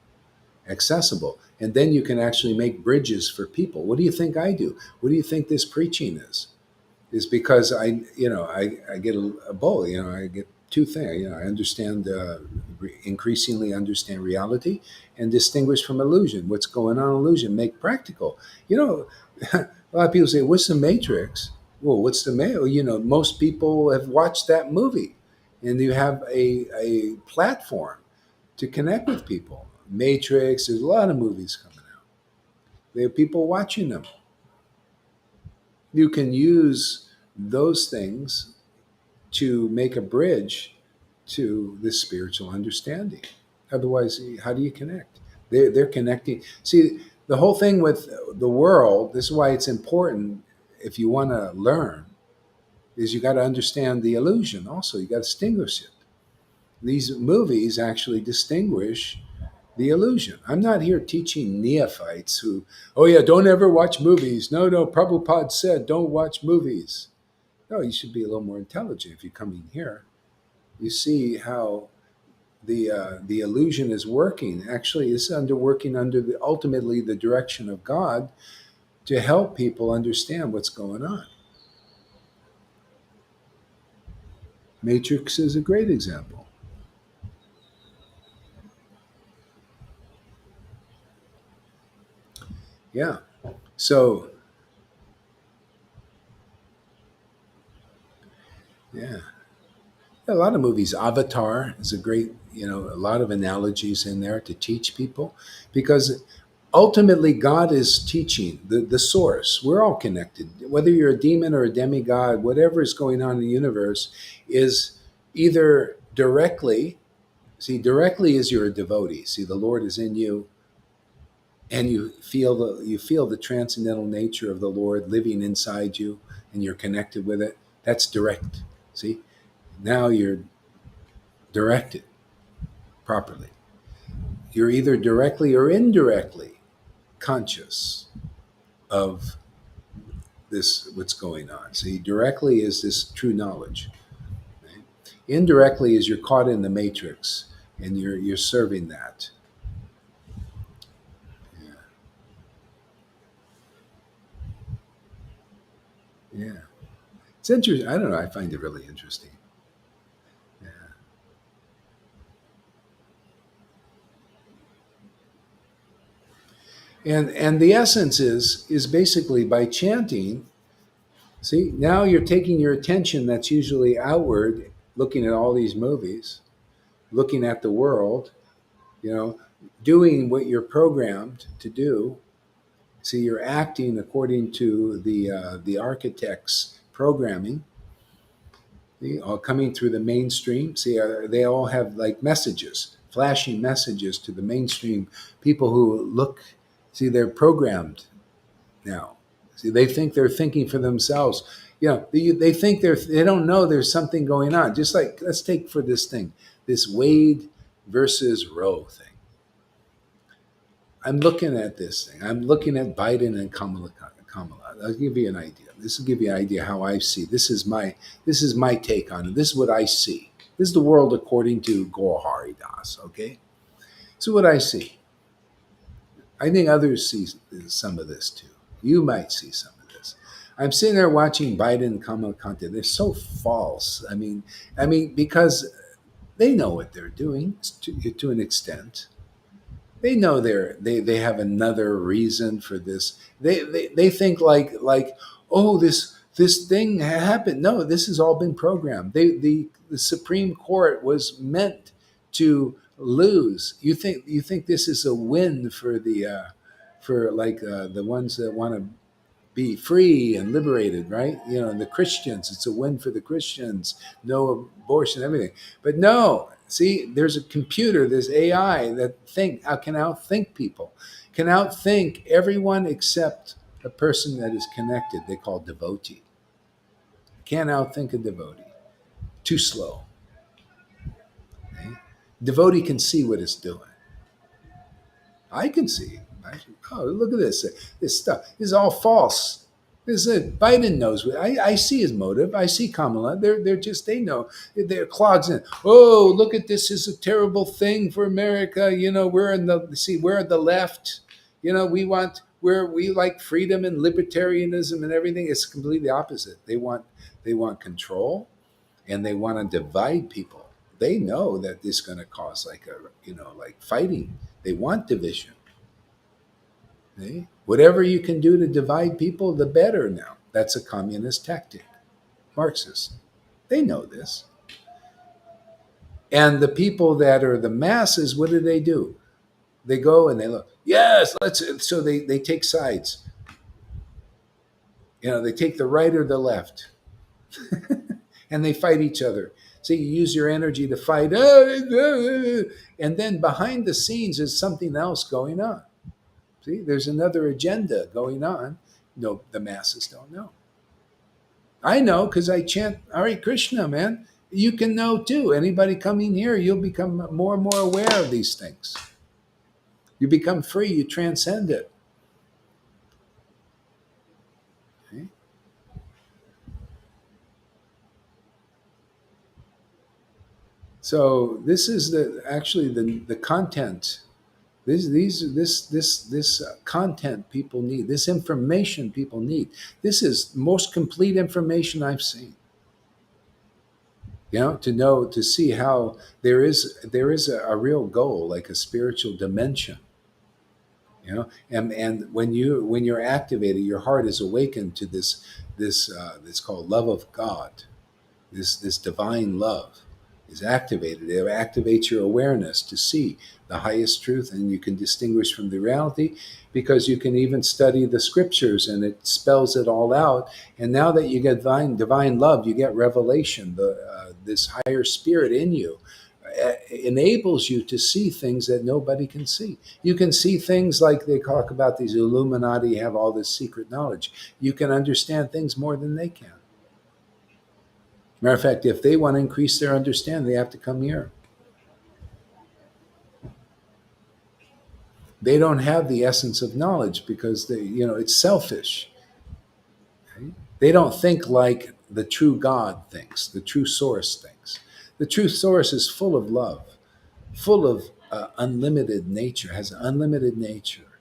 accessible. And then you can actually make bridges for people. What do you think I do? What do you think this preaching is because I get a bowl. I get two things. I understand, increasingly understand reality and distinguish from illusion. What's going on in illusion? Make practical. A lot of people say, "What's the Matrix?" Well, what's the Matrix? Most people have watched that movie, and you have a platform to connect with people. Matrix. There's a lot of movies coming out. There are people watching them. You can use those things to make a bridge to this spiritual understanding. Otherwise, how do you connect? They're connecting. See, the whole thing with the world, this is why it's important if you want to learn, is you got to understand the illusion also. You got to distinguish it. These movies actually distinguish the illusion. I'm not here teaching neophytes who, oh yeah, don't ever watch movies. No, no, Prabhupada said don't watch movies. No, you should be a little more intelligent if you come in here. You see how the illusion is working. Actually, it's working under ultimately the direction of God to help people understand what's going on. Matrix is a great example. Yeah. So, yeah. A lot of movies. Avatar is a great, a lot of analogies in there to teach people because ultimately God is teaching the source. We're all connected. Whether you're a demon or a demigod, whatever is going on in the universe is either directly, see, directly is you're a devotee. See, the Lord is in you and you feel the transcendental nature of the Lord living inside you and you're connected with it. That's direct. See? Now you're directed properly. You're either directly or indirectly conscious of this what's going on. See, directly is this true knowledge. Right? Indirectly is you're caught in the matrix and you're serving that. Yeah. Yeah. It's interesting. I don't know. I find it really interesting. Yeah. And the essence is basically by chanting. See, now you're taking your attention that's usually outward, looking at all these movies, looking at the world, you know, doing what you're programmed to do. See, you're acting according to the architect's programming, see, all coming through the mainstream. See, they all have like messages, flashing messages to the mainstream people who look. See, they're programmed now. See, they think they're thinking for themselves. They think they don't know there's something going on. Just like let's take for this thing, this Wade versus Roe thing. I'm looking at this thing. I'm looking at Biden and Kamala. Kamala. I'll give you an idea. This will give you an idea how I see. This is my take on it. This is what I see. This is the world according to Gohari Das. Okay, so what I see. I think others see some of this too. You might see some of this. I'm sitting there watching Biden and Kamala content. They're so false. I mean, because they know what they're doing to an extent. They know they have another reason for this. They think like oh this thing happened. No, this has all been programmed. The Supreme Court was meant to lose. You think this is a win for the ones that want to be free and liberated, right? And the Christians, it's a win for the Christians, no abortion, everything. But no, see, there's a computer, there's AI that can outthink people, can outthink everyone except a person that is connected. They call devotee. Can't outthink a devotee. Too slow. Okay? Devotee can see what it's doing. I can see. Oh, look at this. This stuff. This is all false. This is it. Biden knows. I see his motive. I see Kamala. They know. They're clogs in. Oh, look at this. This is a terrible thing for America. We're at the left. We like freedom and libertarianism and everything. It's completely opposite. They want control and they want to divide people. They know that this is going to cause like fighting. They want division. See? Whatever you can do to divide people, the better now. That's a communist tactic. Marxist. They know this. And the people that are the masses, what do? They go and they look, yes, let's. So they take sides. They take the right or the left. And they fight each other. So you use your energy to fight. And then behind the scenes is something else going on. See, there's another agenda going on. No, the masses don't know. I know because I chant Hare Krishna, man. You can know too. Anybody coming here, you'll become more and more aware of these things. You become free. You transcend it. Okay? So this is the content. This content people need. This information people need. This is most complete information I've seen. To know, to see how there is a real goal, like a spiritual dimension. And when you're activated, your heart is awakened to this called love of God. This divine love is activated. It activates your awareness to see the highest truth, and you can distinguish from the reality, because you can even study the scriptures and it spells it all out. And now that you get divine love, you get revelation. This higher spirit in you enables you to see things that nobody can see. You can see things like they talk about, these Illuminati have all this secret knowledge. You can understand things more than they can. Matter of fact, if they want to increase their understanding, they have to come here. They don't have the essence of knowledge because it's selfish. Okay? They don't think like the true God thinks, the true source thinks. The true source is full of love, full of unlimited nature, has unlimited nature,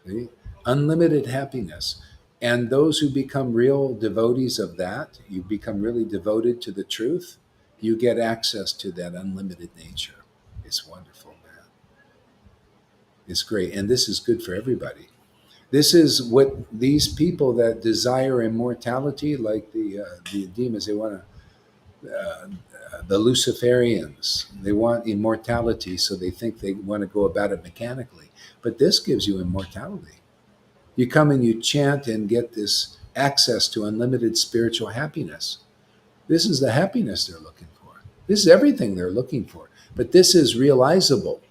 see? Unlimited happiness. And those who become real devotees of that, you become really devoted to the truth, you get access to that unlimited nature. It's wonderful, man. It's great. And this is good for everybody. This is what these people that desire immortality, like the demons, they want to, the Luciferians, they want immortality, so they think they want to go about it mechanically. But this gives you immortality. You come and you chant and get this access to unlimited spiritual happiness. This is the happiness they're looking for. This is everything they're looking for. But this is realizable.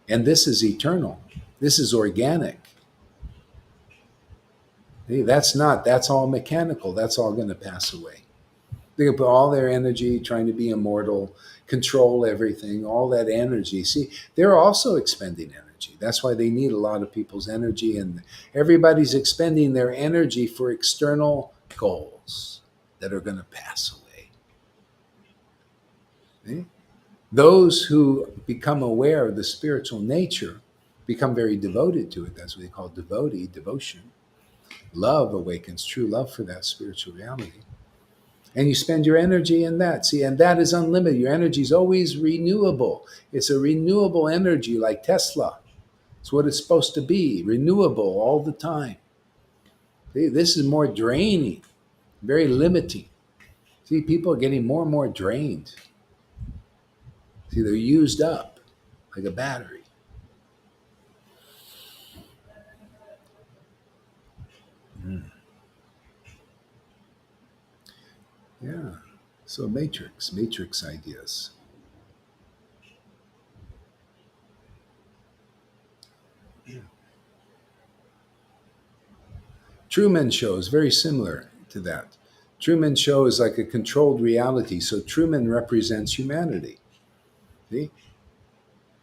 And this is eternal. This is organic. Hey, that's all mechanical. That's all going to pass away. They put all their energy trying to be immortal, control everything, all that energy. See, they're also expending energy. That's why they need a lot of people's energy, and everybody's expending their energy for external goals that are going to pass away. See? Those who become aware of the spiritual nature become very devoted to it. That's what they call devotee, devotion. Love awakens true love for that spiritual reality. And you spend your energy in that. See, and that is unlimited. Your energy is always renewable. It's a renewable energy like Tesla. It's what it's supposed to be, renewable all the time. See, this is more draining, very limiting. See, people are getting more and more drained. See, they're used up like a battery. Mm. Yeah. So matrix ideas. Yeah. Truman Show is very similar to that. Truman Show is like a controlled reality. So Truman represents humanity. See?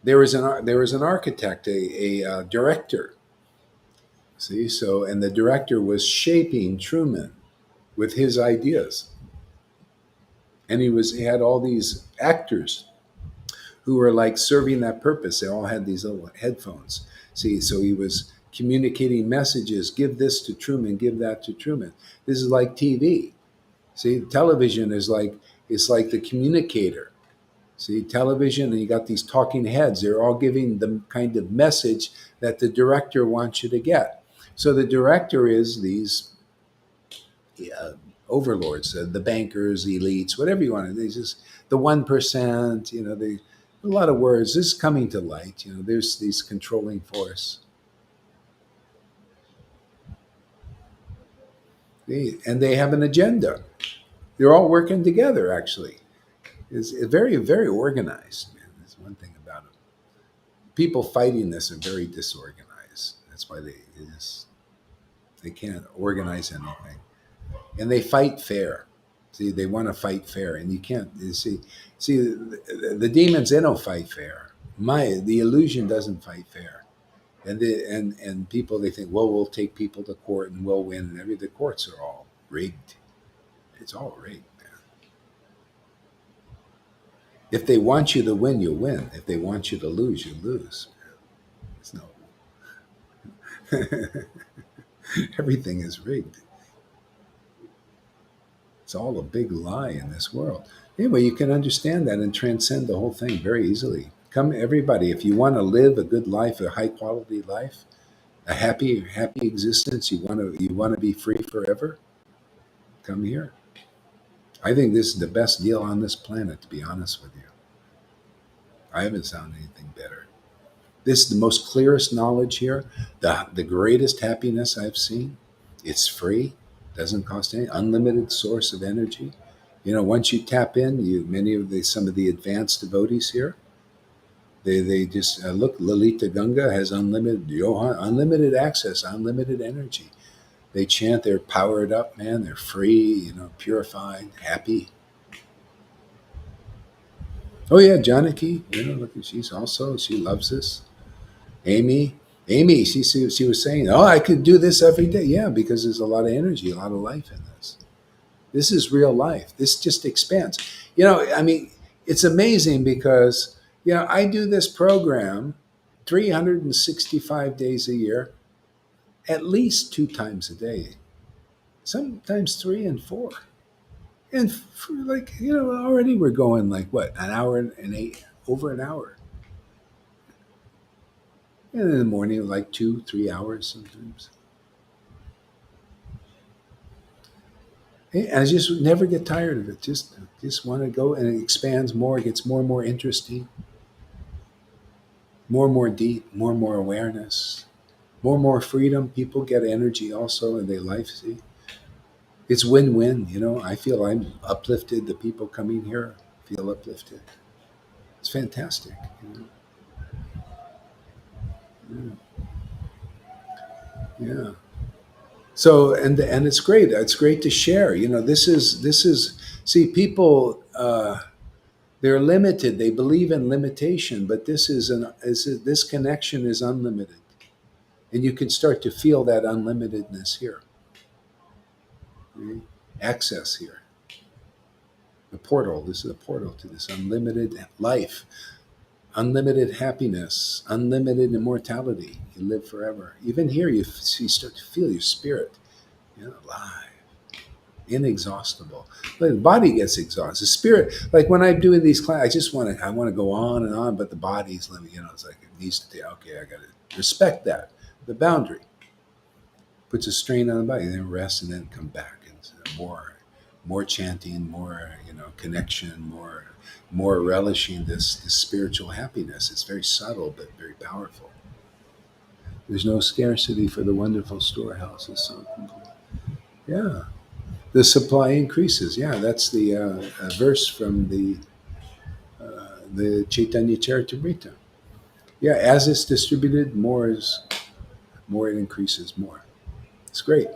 There was an architect, a director. See, so and the director was shaping Truman with his ideas, and he had all these actors who were like serving that purpose. They all had these little headphones. See, so he was communicating messages. Give this to Truman. Give that to Truman. This is like TV. See, television is like it's like the communicator. See, television, and you got these talking heads. They're all giving the kind of message that the director wants you to get. So the director is these uh, overlords, the bankers, the elites, whatever you want to. They just the 1%. A lot of words. This is coming to light. There's these controlling force, and they have an agenda. They're all working together. Actually, it's very very organized. Man, that's one thing about it. People fighting this are very disorganized. That's why they can't organize anything, and they fight fair. See, they want to fight fair, and you can't. See, the demons, they don't fight fair. The illusion doesn't fight fair, and people, they think, well, we'll take people to court and we'll win, and the courts are all rigged. It's all rigged, man. If they want you to win, you win. If they want you to lose, you lose. It's no. Everything is rigged. It's all a big lie in this world. Anyway, you can understand that and transcend the whole thing very easily. Come, everybody, if you want to live a good life, a high quality life, a happy existence, you want to be free forever, come here. I think this is the best deal on this planet, to be honest with you. I haven't found anything better. This is the most clearest knowledge here, the greatest happiness I've seen. It's free, doesn't cost any, unlimited source of energy. Once you tap in, many of the some of the advanced devotees here, they just look. Lalita Ganga has unlimited access, unlimited energy. They chant, they're powered up, man. They're free, purified, happy. Oh yeah, Janaki, look, she loves this. Amy, she was saying, "Oh, I could do this every day." Yeah, because there's a lot of energy, a lot of life in this. This is real life. This just expands. I mean, it's amazing because I do this program 365 days a year, at least 2 times a day, sometimes 3 and 4. And for already we're going like what, an hour and eight, over an hour. And in the morning, like 2, 3 hours sometimes. And I just never get tired of it. Just want to go, and it expands more. It gets more and more interesting, more and more deep, more and more awareness, more and more freedom. People get energy also in their life. See, it's win-win. I feel I'm uplifted. The people coming here feel uplifted. It's fantastic. Yeah. So and it's great. It's great to share. This is. See, people. They're limited. They believe in limitation, but this connection is unlimited, and you can start to feel that unlimitedness here. Right? Access here. The portal. This is a portal to this unlimited life, unlimited happiness, unlimited immortality. You live forever. Even here, you start to feel your spirit, alive, inexhaustible. Like the body gets exhausted. The spirit, like when I'm doing these classes, I want to go on and on, but the body's limited. It's like it needs to. Okay, I got to respect that. The boundary puts a strain on the body, then rest, and then come back, and more chanting, more connection, more relishing this spiritual happiness. It's very subtle but very powerful. There's no scarcity for the wonderful storehouses. So yeah, the supply increases. Yeah, that's the verse from the Chaitanya Charitamrita. Yeah, as it's distributed, more it increases more. It's great.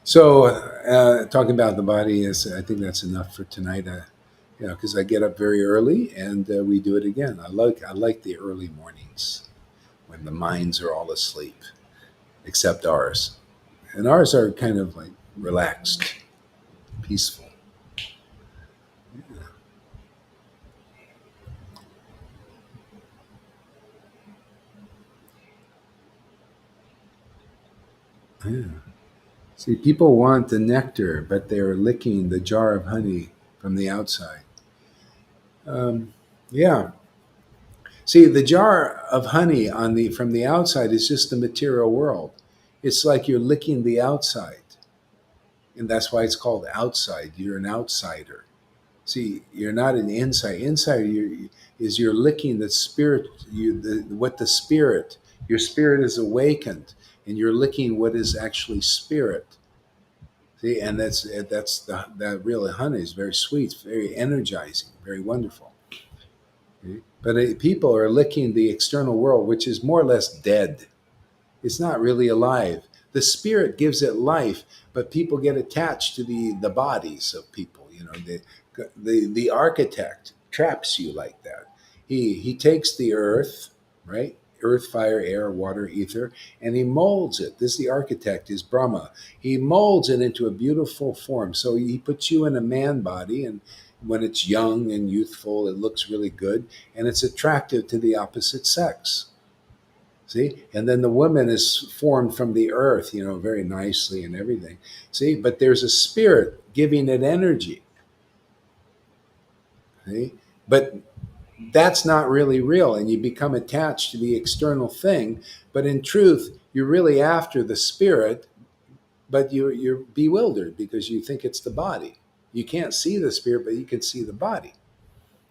So talking about the body is, I think that's enough for tonight. Because I get up very early and we do it again. I like the early mornings when the minds are all asleep, except ours, and ours are kind of like relaxed, peaceful. Yeah. See, people want the nectar, but they're licking the jar of honey from the outside. Yeah. See, the jar of honey from the outside is just the material world. It's like you're licking the outside, and that's why it's called outside. You're an outsider. See, you're not an inside. Inside you're licking the spirit. Your spirit is awakened, and you're licking what is actually spirit. See, and that real honey is very sweet, very energizing, very wonderful. Okay? But people are licking the external world, which is more or less dead. It's not really alive. The spirit gives it life, but people get attached to the bodies of people. The architect traps you like that. He takes the earth, right? Earth, fire, air, water, ether, and he molds it. This, the architect is Brahma. He molds it into a beautiful form. So he puts you in a man body, and when it's young and youthful, it looks really good, and it's attractive to the opposite sex. See, and then the woman is formed from the earth, very nicely and everything. See, but there's a spirit giving it energy. See, but that's not really real, and you become attached to the external thing. But in truth, you're really after the spirit, but you're bewildered because you think it's the body. You can't see the spirit, but you can see the body,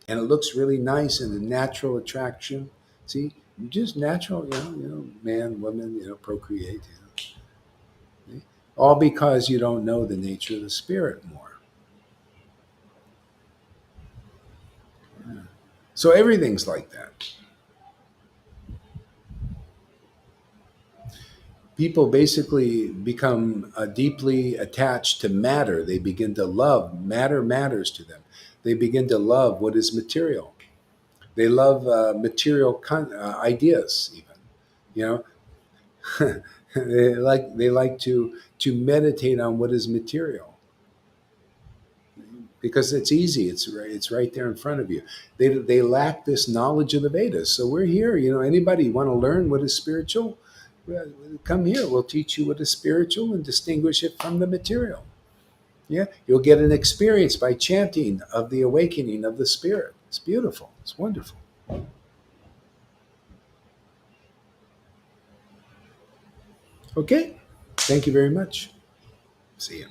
and it looks really nice and a natural attraction. See, just natural, man, woman, procreate, see? All because you don't know the nature of the spirit more. So everything's like that. People basically become deeply attached to matter. They begin to love matter, matters to them. They begin to love what is material. They love material ideas, even. You know, they like to meditate on what is material because it's easy. It's right there in front of you. They lack this knowledge of the Vedas. So we're here. Anybody want to learn what is spiritual? Well, come here. We'll teach you what is spiritual and distinguish it from the material. Yeah, you'll get an experience by chanting of the awakening of the spirit. It's beautiful. It's wonderful. Okay. Thank you very much. See you.